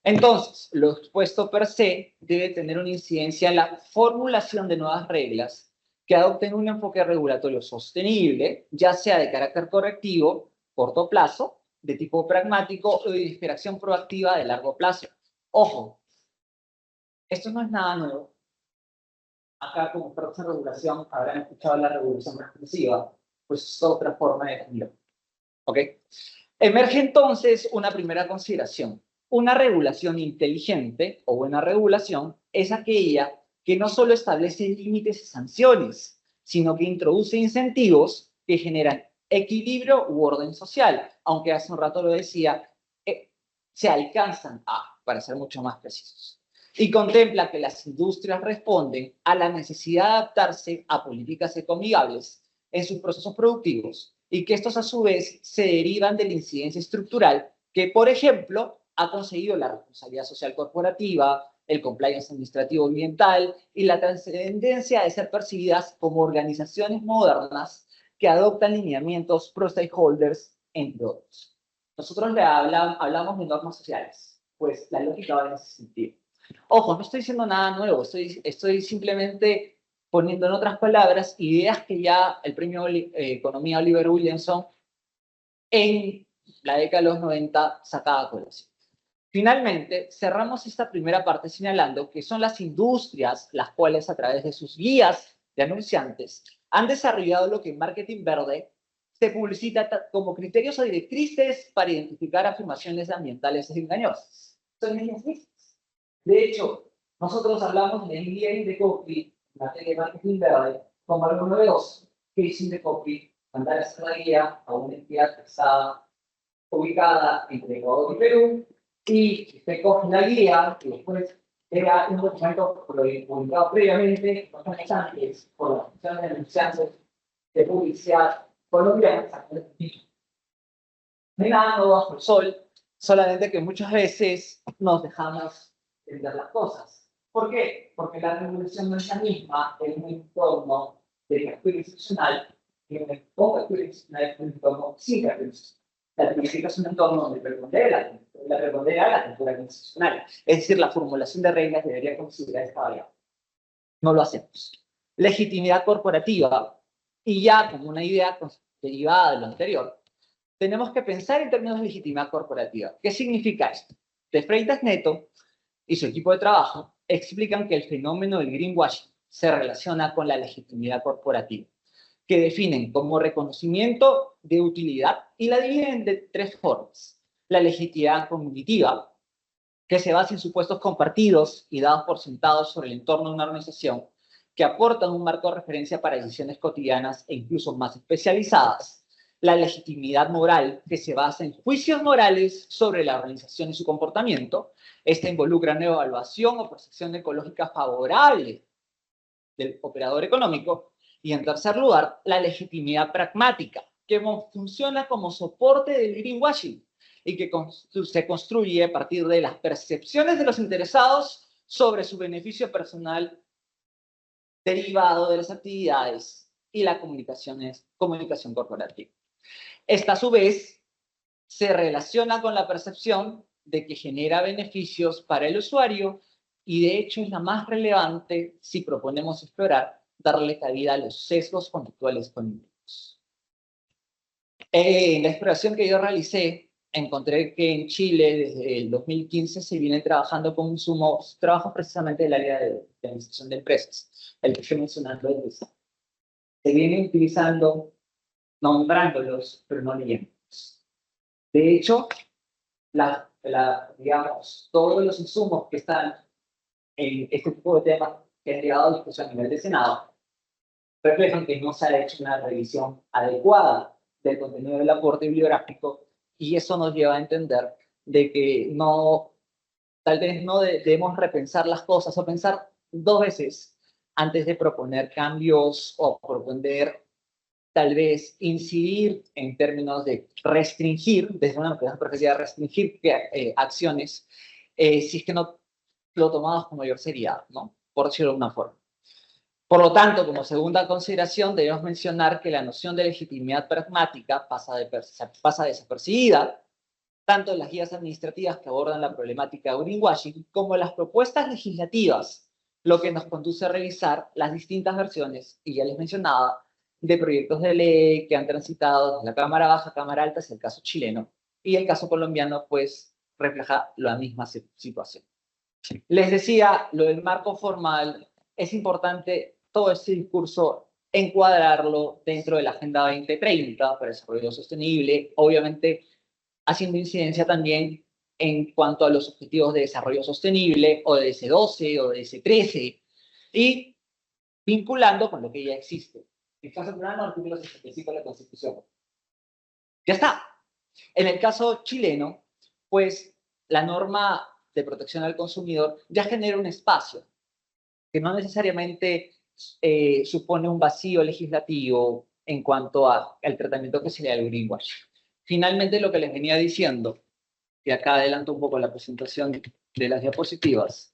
Entonces, lo expuesto per se debe tener una incidencia en la formulación de nuevas reglas que adopten un enfoque regulatorio sostenible, ya sea de carácter correctivo, corto plazo, de tipo pragmático o de interacción proactiva de largo plazo. Ojo, esto no es nada nuevo. Acá, como expertos en regulación, habrán escuchado la regulación restrictiva, pues es otra forma de definirlo. ¿Ok? Emerge entonces una primera consideración. Una regulación inteligente o buena regulación es aquella que no solo establece límites y sanciones, sino que introduce incentivos que generan equilibrio u orden social, aunque hace un rato lo decía, se alcanzan a, para ser mucho más precisos. Y contempla que las industrias responden a la necesidad de adaptarse a políticas ecoamigables en sus procesos productivos y que estos a su vez se derivan de la incidencia estructural que, por ejemplo, ha conseguido la responsabilidad social corporativa, el compliance administrativo ambiental y la trascendencia de ser percibidas como organizaciones modernas que adoptan lineamientos pro-stakeholders, entre otros. Nosotros hablamos de normas sociales, pues la lógica va en ese sentido. Ojo, no estoy diciendo nada nuevo, estoy simplemente poniendo en otras palabras ideas que ya el premio Economía Oliver Williamson en la década de los 90 sacaba a colación. Finalmente, cerramos esta primera parte señalando que son las industrias las cuales a través de sus guías de anunciantes han desarrollado lo que en marketing verde se publicita como criterios o directrices para identificar afirmaciones ambientales engañosas. Son ellas mismas. De hecho, nosotros hablamos en el guía Indecopy, en materia de marketing verde, como algo novedoso, que es Indecopy, mandar esta guía a una entidad pesada ubicada entre Ecuador y Perú, y usted coge la guía y después crea un documento publicado previamente, bastante antes, por la función de anunciantes de publicidad colombianas. No hay nada nuevo bajo el sol, solamente que muchas veces nos dejamos de ver las cosas. ¿Por qué? Porque la regulación no es la misma en un entorno de carácter institucional y en un entorno institucional en un entorno sin carácter institucional. La tecnología es un entorno donde prepondera la cultura institucional. Es decir, la formulación de reglas debería considerar esta variable. No lo hacemos. Legitimidad corporativa, y ya como una idea derivada de lo anterior, tenemos que pensar en términos de legitimidad corporativa. ¿Qué significa esto? De Freitas Neto y su equipo de trabajo explican que el fenómeno del greenwashing se relaciona con la legitimidad corporativa, que definen como reconocimiento de utilidad y la dividen de tres formas. La legitimidad cognitiva, que se basa en supuestos compartidos y dados por sentados sobre el entorno de una organización, que aportan un marco de referencia para decisiones cotidianas e incluso más especializadas. La legitimidad moral, que se basa en juicios morales sobre la organización y su comportamiento. Esta involucra una evaluación o percepción ecológica favorable del operador económico. Y en tercer lugar, la legitimidad pragmática, que funciona como soporte del greenwashing y que se construye a partir de las percepciones de los interesados sobre su beneficio personal derivado de las actividades y la comunicación corporativa. Esta, a su vez, se relaciona con la percepción de que genera beneficios para el usuario y, de hecho, es la más relevante si proponemos explorar darle cabida a los sesgos conductuales cognitivos. En la exploración que yo realicé, encontré que en Chile, desde el 2015, se vienen trabajando con insumos, trabajos precisamente del área de administración de empresas, el que estoy mencionando es ese. Se vienen utilizando, nombrándolos, pero no leyéndolos. De hecho, digamos, todos los insumos que están en este tipo de temas que han llegado a discusión a nivel de Senado reflejan que no se ha hecho una revisión adecuada del contenido del aporte bibliográfico, y eso nos lleva a entender de que no, tal vez no debemos repensar las cosas o pensar dos veces antes de proponer cambios o proponer tal vez incidir en términos de restringir, desde una perspectiva de restringir acciones, si es que no lo tomamos con mayor seriedad, ¿no? Por decirlo de una forma. Por lo tanto, como segunda consideración, debemos mencionar que la noción de legitimidad pragmática pasa desapercibida tanto en las guías administrativas que abordan la problemática de greenwashing como en las propuestas legislativas, lo que nos conduce a revisar las distintas versiones, y ya les mencionaba, de proyectos de ley que han transitado desde la Cámara Baja, Cámara Alta, es el caso chileno, y el caso colombiano, pues, refleja la misma situación. Les decía, lo del marco formal, es importante todo este discurso encuadrarlo dentro de la Agenda 2030 para el Desarrollo Sostenible, obviamente haciendo incidencia también en cuanto a los objetivos de desarrollo sostenible, o de DS12 o de DS13, y vinculando con lo que ya existe. En el caso peruano, artículo 65 de la Constitución. Ya está. En el caso chileno, pues la norma de protección al consumidor ya genera un espacio que no necesariamente supone un vacío legislativo en cuanto al tratamiento que se le da al greenwashing. Finalmente, lo que les venía diciendo, y acá adelanto un poco la presentación de las diapositivas.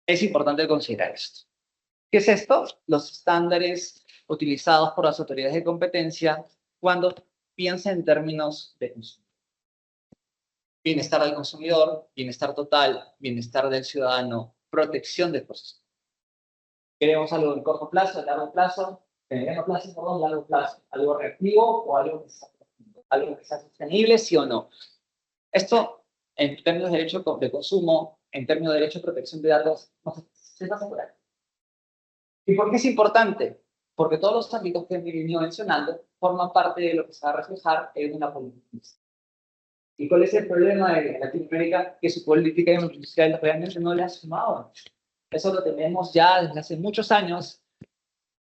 Es importante considerar esto. ¿Qué es esto? Los estándares utilizados por las autoridades de competencia cuando piensan en términos de consumo. Bienestar del consumidor, bienestar total, bienestar del ciudadano, protección del proceso. ¿Queremos algo de corto plazo, de largo plazo? ¿Largo plazo? ¿Algo reactivo o algo que sea sostenible, sí o no? Esto, en términos de derecho de consumo, en términos de derecho de protección de datos, se está asegurando. ¿Y por qué es importante? Porque todos los ámbitos que he venido mencionando forman parte de lo que se va a reflejar en una política. ¿Y cuál es el problema de Latinoamérica? Que su política industrial realmente no le ha sumado. Eso lo tenemos ya desde hace muchos años.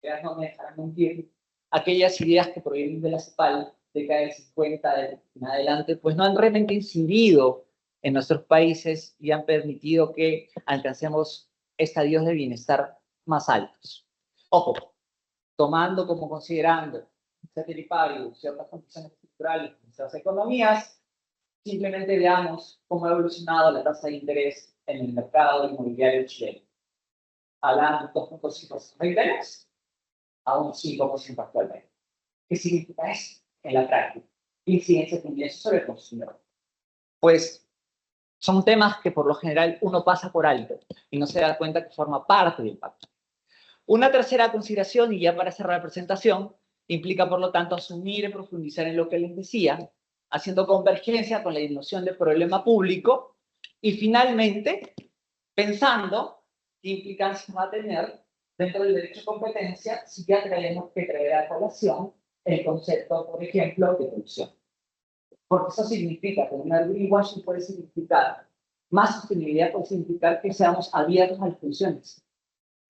Ya no me dejarán mentir. Aquellas ideas que provienen de la CEPAL, década del 50 en adelante, pues no han realmente incidido en nuestros países y han permitido que alcancemos estadios de bienestar más altos. Ojo, tomando como considerando ciertas condiciones estructurales de nuestras economías, simplemente veamos cómo ha evolucionado la tasa de interés en el mercado inmobiliario chileno. Hablando de 2.5% de interés a un 5% actualmente. ¿Qué significa eso en la práctica? Incidencia también sobre el consumidor. Pues son temas que por lo general uno pasa por alto y no se da cuenta que forma parte del pacto. Una tercera consideración, y ya para cerrar la presentación, implica por lo tanto asumir y profundizar en lo que les decía, haciendo convergencia con la noción de problema público y finalmente pensando qué implicancias va a tener dentro del derecho de competencia si ya tenemos que traer a colación el concepto, por ejemplo, de corrupción. Porque eso significa que una greenwashing puede significar más sostenibilidad, puede significar que seamos abiertos a las funciones,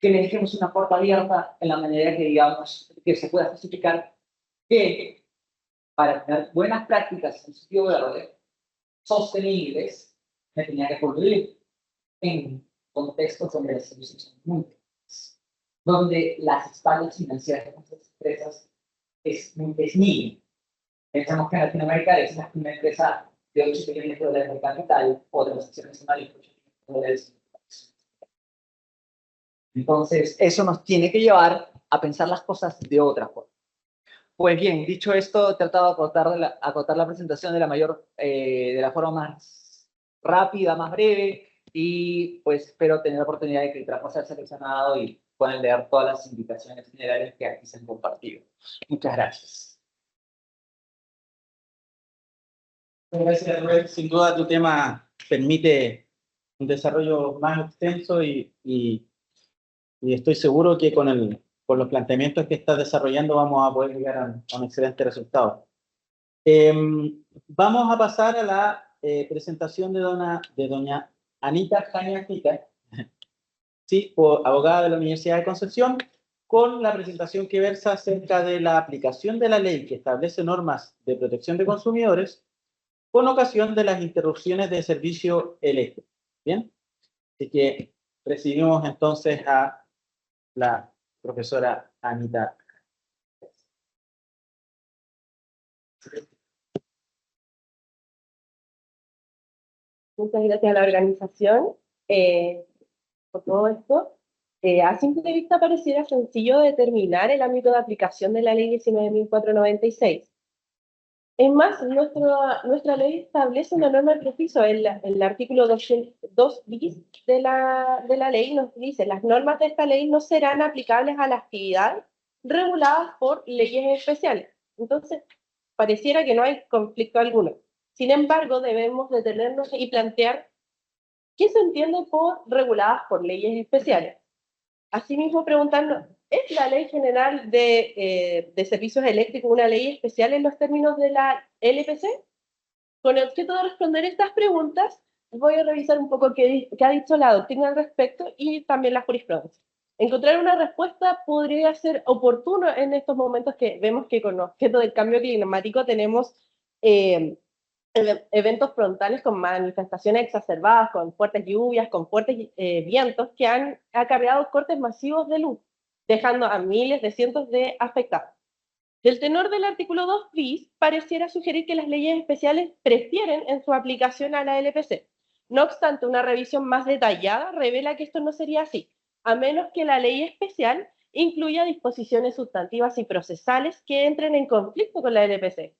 que le dejemos una puerta abierta en la manera que digamos que se pueda justificar que para tener buenas prácticas en sitio verde, sostenibles, me tenía que construir en contextos donde las soluciones son múltiples, donde las espaldas financieras de nuestras empresas es mínimo. Pensamos que en Latinoamérica es una empresa de $8 billones de capital o de las acciones nacionales de $8 billones. Entonces, eso nos tiene que llevar a pensar las cosas de otra forma. Pues bien, dicho esto, he tratado de acotar la presentación de la forma más rápida, más breve, y pues espero tener la oportunidad de que el trabajo sea seleccionado y puedan leer todas las indicaciones generales que aquí se han compartido. Muchas gracias. Gracias, Rubén. Sin duda tu tema permite un desarrollo más extenso y estoy seguro que con el con los planteamientos que estás desarrollando vamos a poder llegar a un excelente resultado. Vamos a pasar a la presentación de doña Anita Jañatica, sí, abogada de la Universidad de Concepción, con la presentación que versa acerca de la aplicación de la ley que establece normas de protección de consumidores con ocasión de las interrupciones de servicio eléctrico. ¿Bien? Así que recibimos entonces a la profesora Anita. Muchas gracias a la organización por todo esto. A simple vista pareciera sencillo determinar el ámbito de aplicación de la ley 19.496. Es más, nuestra ley establece una norma precisa. El artículo 2 bis de la ley nos dice: las normas de esta ley no serán aplicables a la actividad reguladas por leyes especiales. Entonces, pareciera que no hay conflicto alguno. Sin embargo, debemos detenernos y plantear qué se entiende por reguladas por leyes especiales. Asimismo, preguntarnos, ¿es la Ley General de Servicios Eléctricos una ley especial en los términos de la LPC? Con el objeto de responder estas preguntas, voy a revisar un poco qué ha dicho la doctrina al respecto y también la jurisprudencia. Encontrar una respuesta podría ser oportuno en estos momentos que vemos que con objeto del cambio climático tenemos eventos frontales con manifestaciones exacerbadas, con fuertes lluvias, con fuertes vientos que han acarreado cortes masivos de luz, dejando a miles de cientos de afectados. Del tenor del artículo 2 bis, pareciera sugerir que las leyes especiales prefieren en su aplicación a la LPC. No obstante, una revisión más detallada revela que esto no sería así, a menos que la ley especial incluya disposiciones sustantivas y procesales que entren en conflicto con la LPC.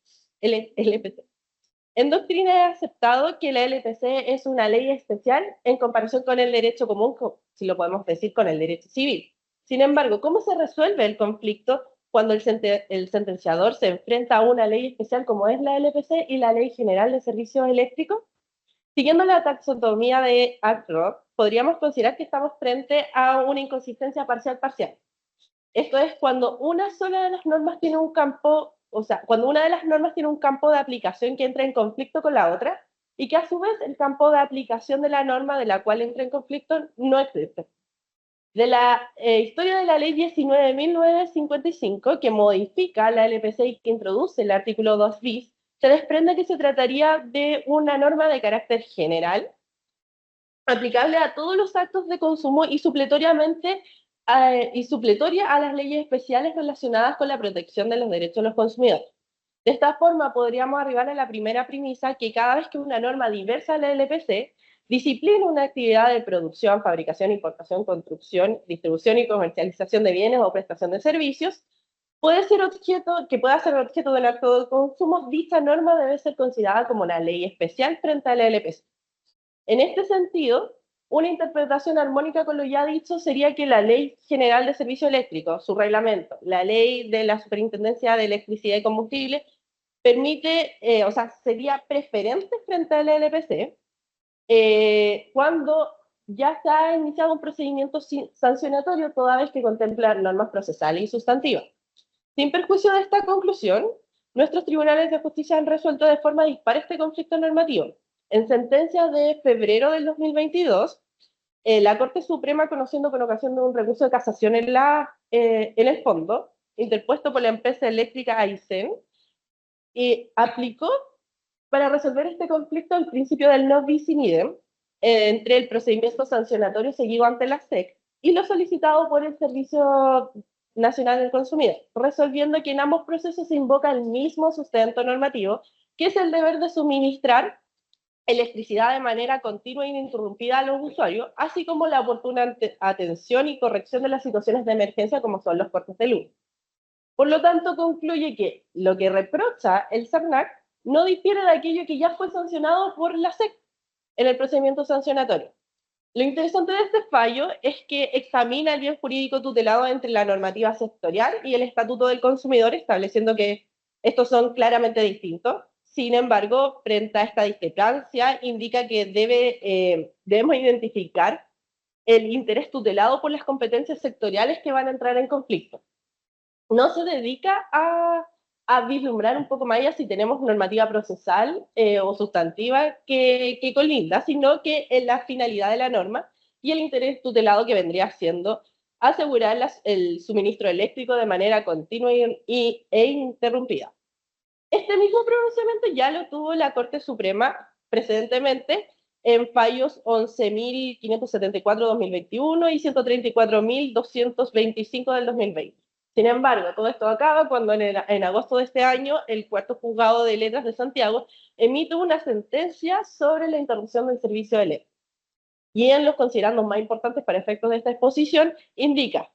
En doctrina he aceptado que la LPC es una ley especial en comparación con el derecho común, si lo podemos decir, con el derecho civil. Sin embargo, ¿cómo se resuelve el conflicto cuando el sentenciador se enfrenta a una ley especial como es la LPC y la Ley General de Servicios Eléctricos? Siguiendo la taxonomía de ACROC, podríamos considerar que estamos frente a una inconsistencia parcial-parcial. Esto es cuando una sola de las normas tiene un campo, cuando una de las normas tiene un campo de aplicación que entra en conflicto con la otra, y que a su vez el campo de aplicación de la norma de la cual entra en conflicto no existe. De la historia de la ley 19.955, que modifica la LPC y que introduce el artículo 2 bis, se desprende que se trataría de una norma de carácter general, aplicable a todos los actos de consumo y supletoria a las leyes especiales relacionadas con la protección de los derechos de los consumidores. De esta forma podríamos arribar a la primera premisa que cada vez que una norma diversa de la LPC disciplina una actividad de producción, fabricación, importación, construcción, distribución y comercialización de bienes o prestación de servicios, pueda ser objeto de un acto de consumo, dicha norma debe ser considerada como una ley especial frente a la LPC. En este sentido, una interpretación armónica con lo ya dicho sería que la Ley General de Servicios Eléctricos, su reglamento, la Ley de la Superintendencia de Electricidad y Combustible, sería preferente frente a la LPC cuando ya se ha iniciado un procedimiento sancionatorio, toda vez que contempla normas procesales y sustantivas. Sin perjuicio de esta conclusión, nuestros tribunales de justicia han resuelto de forma dispar este conflicto normativo. En sentencia de febrero del 2022, la Corte Suprema, conociendo con ocasión de un recurso de casación en el fondo, interpuesto por la empresa eléctrica Aysén, aplicó para resolver este conflicto el principio del no bis in idem entre el procedimiento sancionatorio seguido ante la SEC y lo solicitado por el Servicio Nacional del Consumidor, resolviendo que en ambos procesos se invoca el mismo sustento normativo, que es el deber de suministrar electricidad de manera continua e ininterrumpida a los usuarios, así como la oportuna atención y corrección de las situaciones de emergencia como son los cortes de luz. Por lo tanto, concluye que lo que reprocha el SERNAC no difiere de aquello que ya fue sancionado por la SEC en el procedimiento sancionatorio. Lo interesante de este fallo es que examina el bien jurídico tutelado entre la normativa sectorial y el Estatuto del Consumidor, estableciendo que estos son claramente distintos. Sin embargo, frente a esta discrepancia, indica que debemos identificar el interés tutelado por las competencias sectoriales que van a entrar en conflicto. No se dedica a vislumbrar un poco más allá si tenemos normativa procesal o sustantiva que colinda, sino que en la finalidad de la norma y el interés tutelado que vendría siendo asegurar el suministro eléctrico de manera continua e ininterrumpida. Este mismo pronunciamiento ya lo tuvo la Corte Suprema precedentemente en fallos 11.574-2021 y 134.225 del 2020. Sin embargo, todo esto acaba cuando en agosto de este año el Cuarto Juzgado de Letras de Santiago emite una sentencia sobre la interrupción del servicio eléctrico. Y en los considerandos más importantes para efectos de esta exposición, indica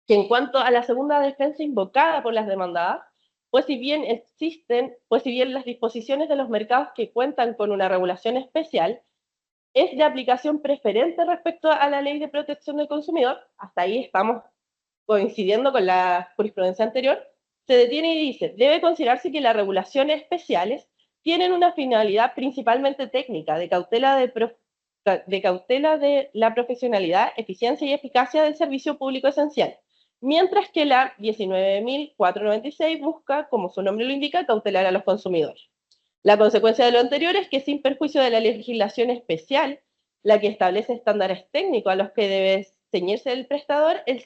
que en cuanto a la segunda defensa invocada por las demandadas, pues si bien las disposiciones de los mercados que cuentan con una regulación especial es de aplicación preferente respecto a la Ley de Protección del Consumidor, hasta ahí estamos coincidiendo con la jurisprudencia anterior, se detiene y dice, debe considerarse que las regulaciones especiales tienen una finalidad principalmente técnica, de cautela de la profesionalidad, eficiencia y eficacia del servicio público esencial, mientras que la 19.496 busca, como su nombre lo indica, cautelar a los consumidores. La consecuencia de lo anterior es que sin perjuicio de la legislación especial, la que establece estándares técnicos a los que debe ceñirse el prestador, en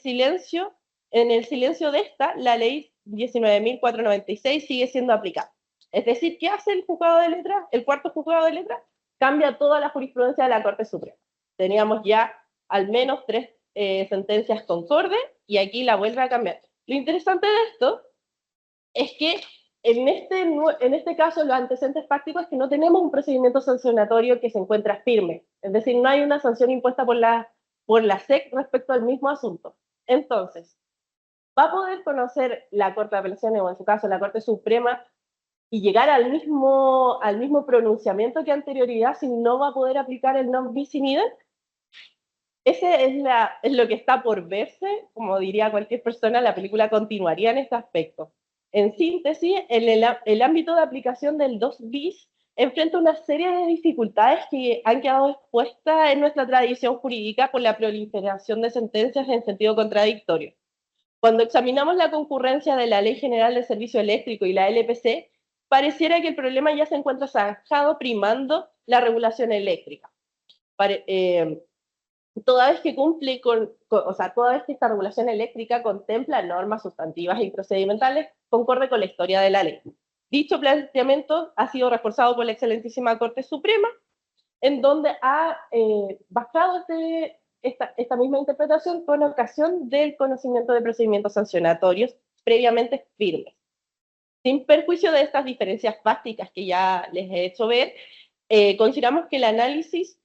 el silencio de esta, la ley 19.496 sigue siendo aplicada. Es decir, ¿qué hace el juzgado de letras? El cuarto juzgado de letras cambia toda la jurisprudencia de la Corte Suprema. Teníamos ya al menos 3 sentencias concordes y aquí la vuelve a cambiar. Lo interesante de esto es que en este caso los antecedentes prácticos es que no tenemos un procedimiento sancionatorio que se encuentra firme. Es decir, no hay una sanción impuesta por la SEC respecto al mismo asunto. Entonces, ¿va a poder conocer la Corte de Apelaciones, o en su caso la Corte Suprema, y llegar al mismo pronunciamiento que anterioridad si no va a poder aplicar el non bis in idem? Ese es lo que está por verse. Como diría cualquier persona, la película continuaría en este aspecto. En síntesis, el ámbito de aplicación del 2 bis enfrenta una serie de dificultades que han quedado expuestas en nuestra tradición jurídica por la proliferación de sentencias en sentido contradictorio. Cuando examinamos la concurrencia de la Ley General de Servicio Eléctrico y la LPC, pareciera que el problema ya se encuentra zanjado primando la regulación eléctrica. Toda vez que toda vez que esta regulación eléctrica contempla normas sustantivas y procedimentales, concorde con la historia de la ley. Dicho planteamiento ha sido reforzado por la excelentísima Corte Suprema, en donde ha bajado esta misma interpretación con ocasión del conocimiento de procedimientos sancionatorios previamente firmes. Sin perjuicio de estas diferencias básicas que ya les he hecho ver, consideramos que el análisis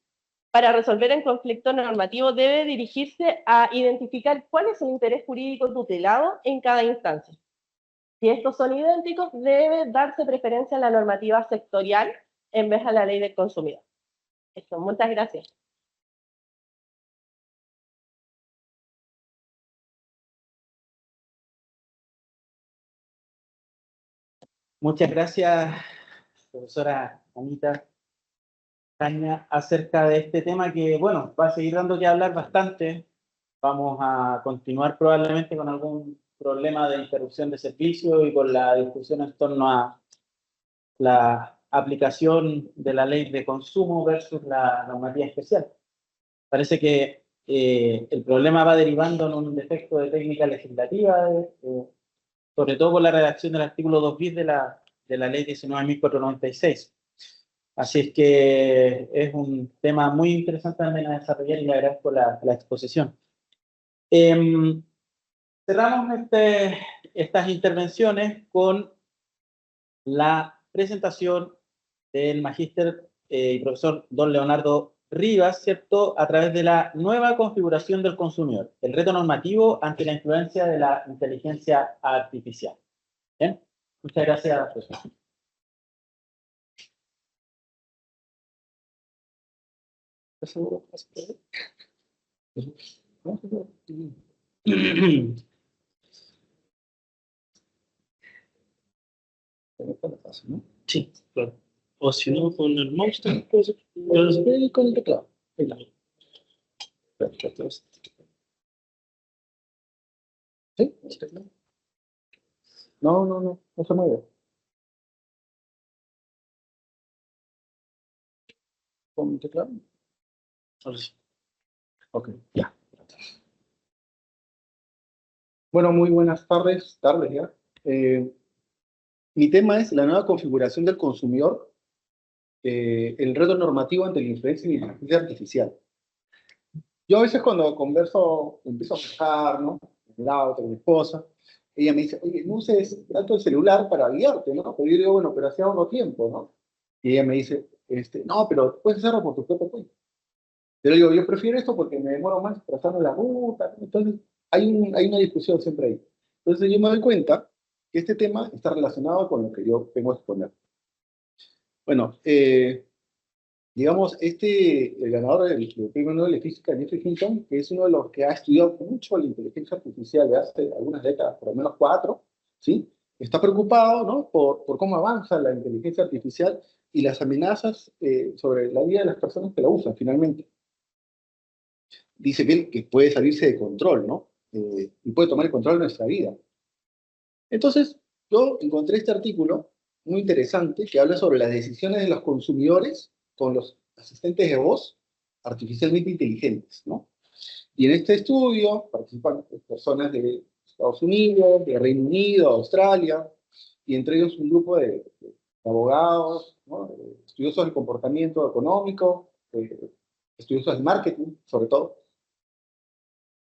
para resolver el conflicto normativo debe dirigirse a identificar cuál es el interés jurídico tutelado en cada instancia. Si estos son idénticos, debe darse preferencia a la normativa sectorial en vez de a la ley del consumidor. Esto, muchas gracias. Muchas gracias, profesora Anita Caña, acerca de este tema que, bueno, va a seguir dando que hablar bastante. Vamos a continuar probablemente con algún problema de interrupción de servicio y con la discusión en torno a la aplicación de la ley de consumo versus la normativa especial. Parece que el problema va derivando en un defecto de técnica legislativa, sobre todo por la redacción del artículo 2 bis de la ley 19.496. Así es que es un tema muy interesante también a desarrollar y le agradezco la exposición. Cerramos estas intervenciones con la presentación del magíster y profesor don Leonardo Rivas, ¿cierto?, a través de la nueva configuración del consumidor, el reto normativo ante la influencia de la inteligencia artificial. ¿Bien? Muchas gracias, profesor. Sí, claro. O si no, con el mouse, con el teclado. Perfecto. ¿Sí? No se mueve. ¿Con mi teclado? Ahora sí. Ok, ya. Bueno, muy buenas tardes ya. Mi tema es la nueva configuración del consumidor, el reto normativo ante la influencia de la inteligencia artificial. Yo a veces cuando converso, empiezo a manejar, ¿no? En el auto con mi esposa, ella me dice, oye, no uses tanto el celular para guiarte, ¿no? Pero yo digo, bueno, pero hacía uno tiempo, ¿no? Y ella me dice, no, pero puedes hacerlo por tu propio cuenta. Yo le digo, yo prefiero esto porque me demoro más trazando la ruta. Entonces, hay una discusión siempre ahí. Entonces, yo me doy cuenta que este tema está relacionado con lo que yo vengo a exponer. Bueno, digamos, el ganador del premio Nobel de Física, Geoffrey Hinton, que es uno de los que ha estudiado mucho la inteligencia artificial de hace algunas décadas, por lo menos 4, ¿sí? Está preocupado, ¿no? por cómo avanza la inteligencia artificial y las amenazas sobre la vida de las personas que la usan, finalmente. Dice que puede salirse de control, ¿no? Y puede tomar el control de nuestra vida. Entonces, yo encontré este artículo muy interesante que habla sobre las decisiones de los consumidores con los asistentes de voz artificialmente inteligentes, ¿no? Y en este estudio participan personas de Estados Unidos, de Reino Unido, Australia, y entre ellos un grupo de abogados, ¿no? Estudiosos del comportamiento económico, estudiosos del marketing, sobre todo.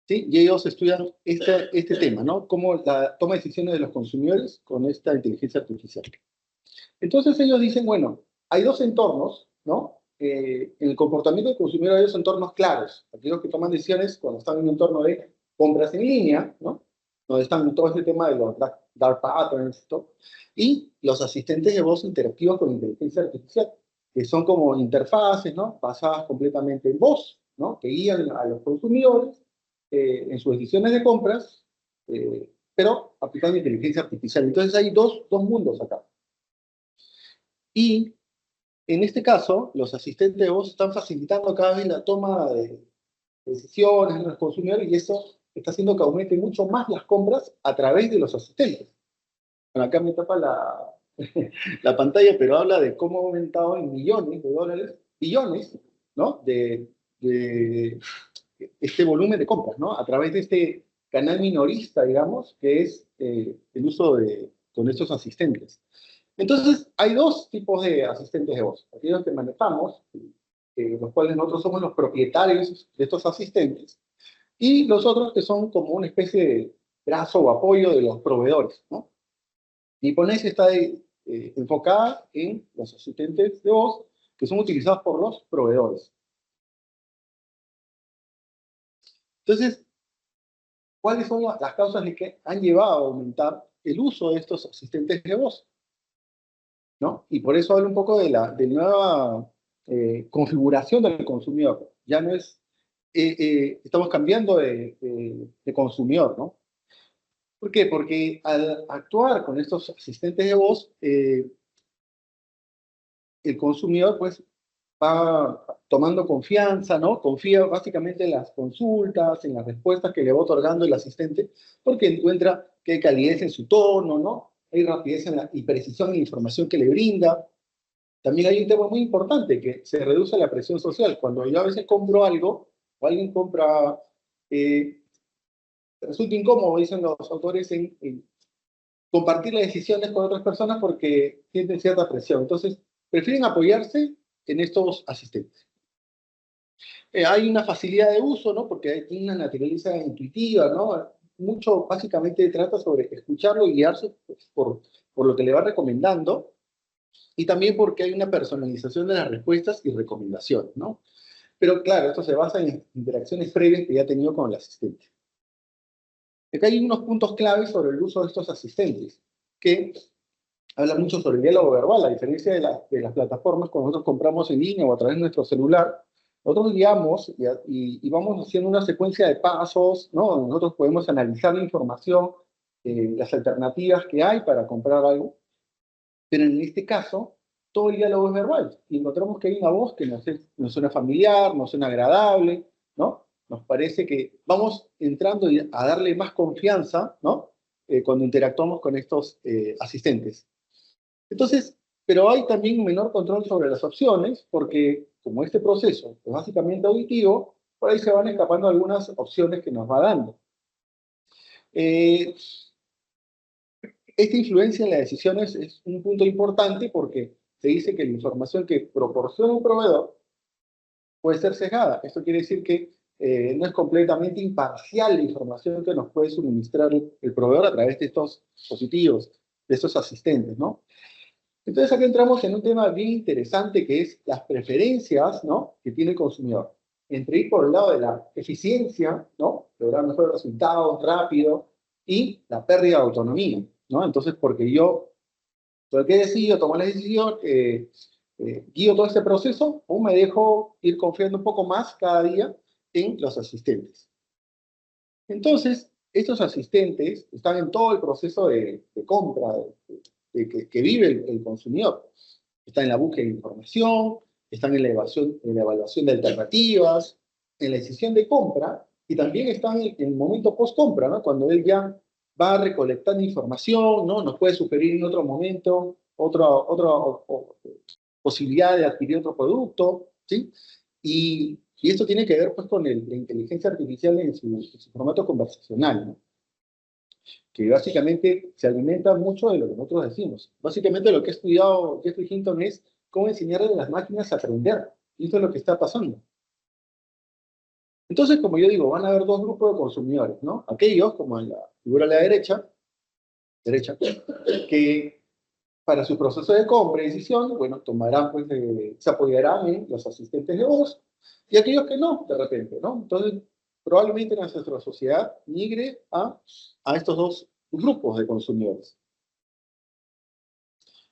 ¿Sí? Y ellos estudian este tema, ¿no? Cómo la toma de decisiones de los consumidores con esta inteligencia artificial. Entonces ellos dicen, bueno, hay dos entornos, ¿no? En el comportamiento del consumidor hay dos entornos claros. Aquellos que toman decisiones cuando están en un entorno de compras en línea, ¿no? Donde están todo este tema de los dark patterns, ¿no? Y los asistentes de voz interactivos con inteligencia artificial, que son como interfaces, ¿no? Basadas completamente en voz, ¿no? Que guían a los consumidores en sus decisiones de compras, pero aplicando inteligencia artificial. Entonces hay dos mundos acá. Y en este caso, los asistentes de voz están facilitando cada vez la toma de decisiones de los consumidores y eso está haciendo que aumente mucho más las compras a través de los asistentes. Bueno, acá me tapa la pantalla, pero habla de cómo ha aumentado en millones de dólares, billones, ¿no? de este volumen de compras, ¿no? A través de este canal minorista, digamos, que es el uso con estos asistentes. Entonces, hay dos tipos de asistentes de voz. Aquellos que manejamos, los cuales nosotros somos los propietarios de estos asistentes, y los otros que son como una especie de brazo o apoyo de los proveedores, ¿no? Mi ponencia está enfocada en los asistentes de voz que son utilizados por los proveedores. Entonces, ¿cuáles son las causas que han llevado a aumentar el uso de estos asistentes de voz? ¿No? Y por eso hablo un poco de la nueva configuración del consumidor. Ya no es, estamos cambiando de consumidor, ¿no? ¿Por qué? Porque al actuar con estos asistentes de voz, el consumidor pues va tomando confianza, ¿no? Confía básicamente en las consultas, en las respuestas que le va otorgando el asistente, porque encuentra que hay calidez en su tono, ¿no? Hay rapidez y precisión en la información que le brinda. También hay un tema muy importante, que se reduce la presión social. Cuando yo a veces compro algo, o alguien compra, resulta incómodo, dicen los autores, en compartir las decisiones con otras personas porque sienten cierta presión. Entonces, prefieren apoyarse en estos asistentes. Hay una facilidad de uso, ¿no? Porque tiene una naturaleza intuitiva, ¿no? Mucho básicamente trata sobre escucharlo y guiarse por lo que le va recomendando, y también porque hay una personalización de las respuestas y recomendaciones, ¿no? Pero claro, esto se basa en interacciones previas que ya ha tenido con el asistente. Acá hay unos puntos claves sobre el uso de estos asistentes, que habla mucho sobre el diálogo verbal, a diferencia de las plataformas cuando nosotros compramos en línea o a través de nuestro celular. Nosotros guiamos y vamos haciendo una secuencia de pasos, ¿no? Nosotros podemos analizar la información, las alternativas que hay para comprar algo, pero en este caso, todo el diálogo es verbal. Y encontramos que hay una voz que nos suena familiar, nos suena agradable, ¿no? nos parece que vamos entrando a darle más confianza, ¿no? Cuando interactuamos con estos asistentes. Entonces, pero hay también un menor control sobre las opciones, porque como este proceso es básicamente auditivo, por ahí se van escapando algunas opciones que nos va dando. Esta influencia en las decisiones es un punto importante porque se dice que la información que proporciona un proveedor puede ser sesgada. Esto quiere decir que no es completamente imparcial la información que nos puede suministrar el proveedor a través de estos dispositivos, de estos asistentes, ¿no? Entonces aquí entramos en un tema bien interesante que es las preferencias, ¿no?, que tiene el consumidor. Entre ir por el lado de la eficiencia, ¿no?, lograr mejores resultados, rápido, y la pérdida de autonomía, ¿no? Entonces, porque yo, ¿por qué decido tomar la decisión? Guío todo este proceso, o me dejo ir confiando un poco más cada día en los asistentes. Entonces, estos asistentes están en todo el proceso de compra, que vive el consumidor. Está en la búsqueda de información, están en la evaluación de alternativas, en la decisión de compra, y también están en el momento post-compra, ¿no? Cuando él ya va recolectando información, ¿no? Nos puede sugerir en otro momento otra posibilidad de adquirir otro producto, ¿sí? Y esto tiene que ver pues, con la inteligencia artificial en su formato conversacional, ¿no? Que básicamente se alimenta mucho de lo que nosotros decimos. Básicamente lo que ha estudiado Jeffrey Hinton es cómo enseñarle a las máquinas a aprender. Y esto es lo que está pasando. Entonces, como yo digo, van a haber dos grupos de consumidores, ¿no? Aquellos, como en la figura a la derecha, que para su proceso de compra y decisión, bueno, tomarán, pues, se apoyarán en los asistentes de voz, y aquellos que no, de repente, ¿no? Entonces, probablemente nuestra sociedad migre a estos dos grupos de consumidores.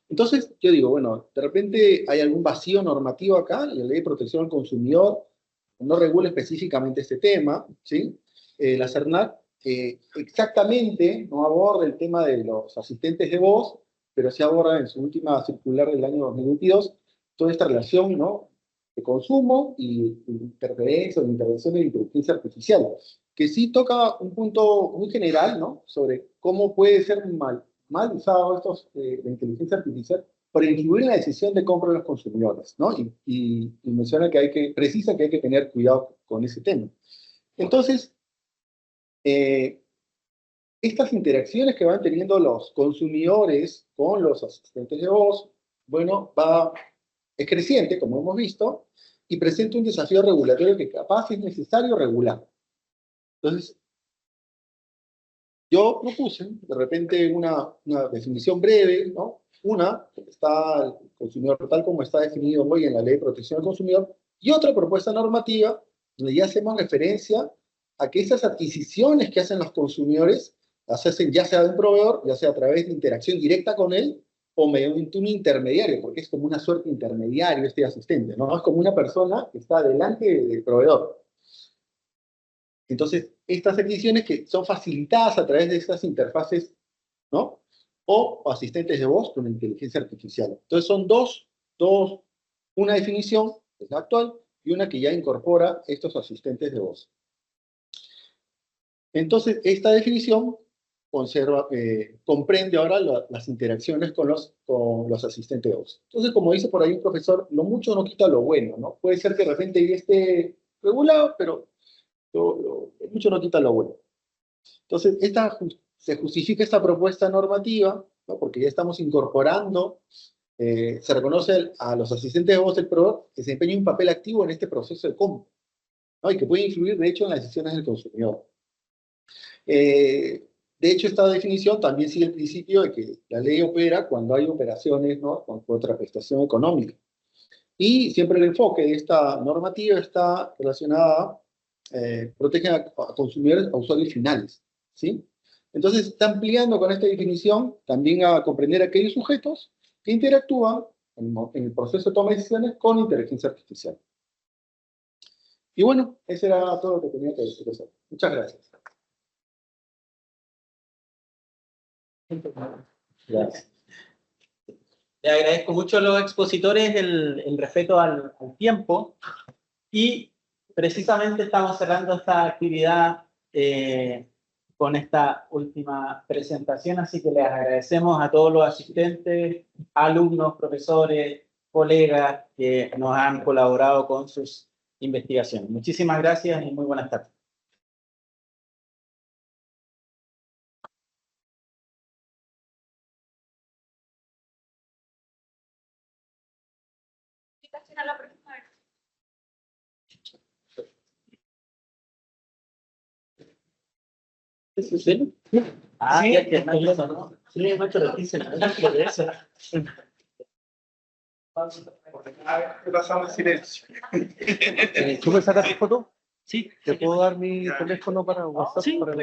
Entonces, yo digo, bueno, de repente hay algún vacío normativo acá, la Ley de Protección al Consumidor no regula específicamente este tema, ¿sí? La CERNAC exactamente no aborda el tema de los asistentes de voz, pero se aborda en su última circular del año 2022 toda esta relación, ¿no?, de consumo y interferencia o intervención de la inteligencia artificial, que sí toca un punto muy general, ¿no?, sobre cómo puede ser mal usado la inteligencia artificial para influir en la decisión de compra de los consumidores, ¿no? Y menciona precisa que hay que tener cuidado con ese tema. Entonces, estas interacciones que van teniendo los consumidores con los asistentes de voz, bueno, es creciente, como hemos visto, y presenta un desafío regulatorio que capaz es necesario regular. Entonces, yo propuse, de repente, una definición breve, ¿no? Una, que está el consumidor tal como está definido hoy en la Ley de Protección al Consumidor, y otra propuesta normativa, donde ya hacemos referencia a que esas adquisiciones que hacen los consumidores, las hacen ya sea de un proveedor, ya sea a través de interacción directa con él, o mediante un intermediario, porque es como una suerte intermediario este asistente, ¿no? Es como una persona que está delante del proveedor. Entonces, estas adquisiciones que son facilitadas a través de estas interfaces, ¿no?, o asistentes de voz con inteligencia artificial. Entonces, son una definición, que es la actual, y una que ya incorpora estos asistentes de voz. Entonces, esta definición comprende ahora las interacciones con los asistentes de voz. Entonces, como dice por ahí un profesor, lo mucho no quita lo bueno, ¿no? Puede ser que de repente ya esté regulado, pero mucho no quita lo bueno. Entonces, se justifica esta propuesta normativa, ¿no?, porque ya estamos incorporando, se reconoce a los asistentes de voz del proveedor que desempeñan un papel activo en este proceso de compra, ¿no?, y que puede influir, de hecho, en las decisiones del consumidor. De hecho, esta definición también sigue el principio de que la ley opera cuando hay operaciones, ¿no?, con contraprestación económica. Y siempre el enfoque de esta normativa está relacionada protege a consumidores, a usuarios finales, ¿sí? Entonces, está ampliando con esta definición también a comprender aquellos sujetos que interactúan en el proceso de toma de decisiones con inteligencia artificial. Y bueno, eso era todo lo que tenía que decir. Muchas gracias. Gracias. Le agradezco mucho a los expositores el respeto al tiempo y precisamente estamos cerrando esta actividad con esta última presentación, así que les agradecemos a todos los asistentes, alumnos, profesores, colegas que nos han colaborado con sus investigaciones. Muchísimas gracias y muy buenas tardes. A la próxima vez. ¿Es en serio? Ah, sí, ya que ¿no? Sí, macho, lo quise, no de eso. Pasamos en silencio. ¿Tú me sacas tu foto? Sí. ¿Te puedo dar mi teléfono para WhatsApp? Sí. Para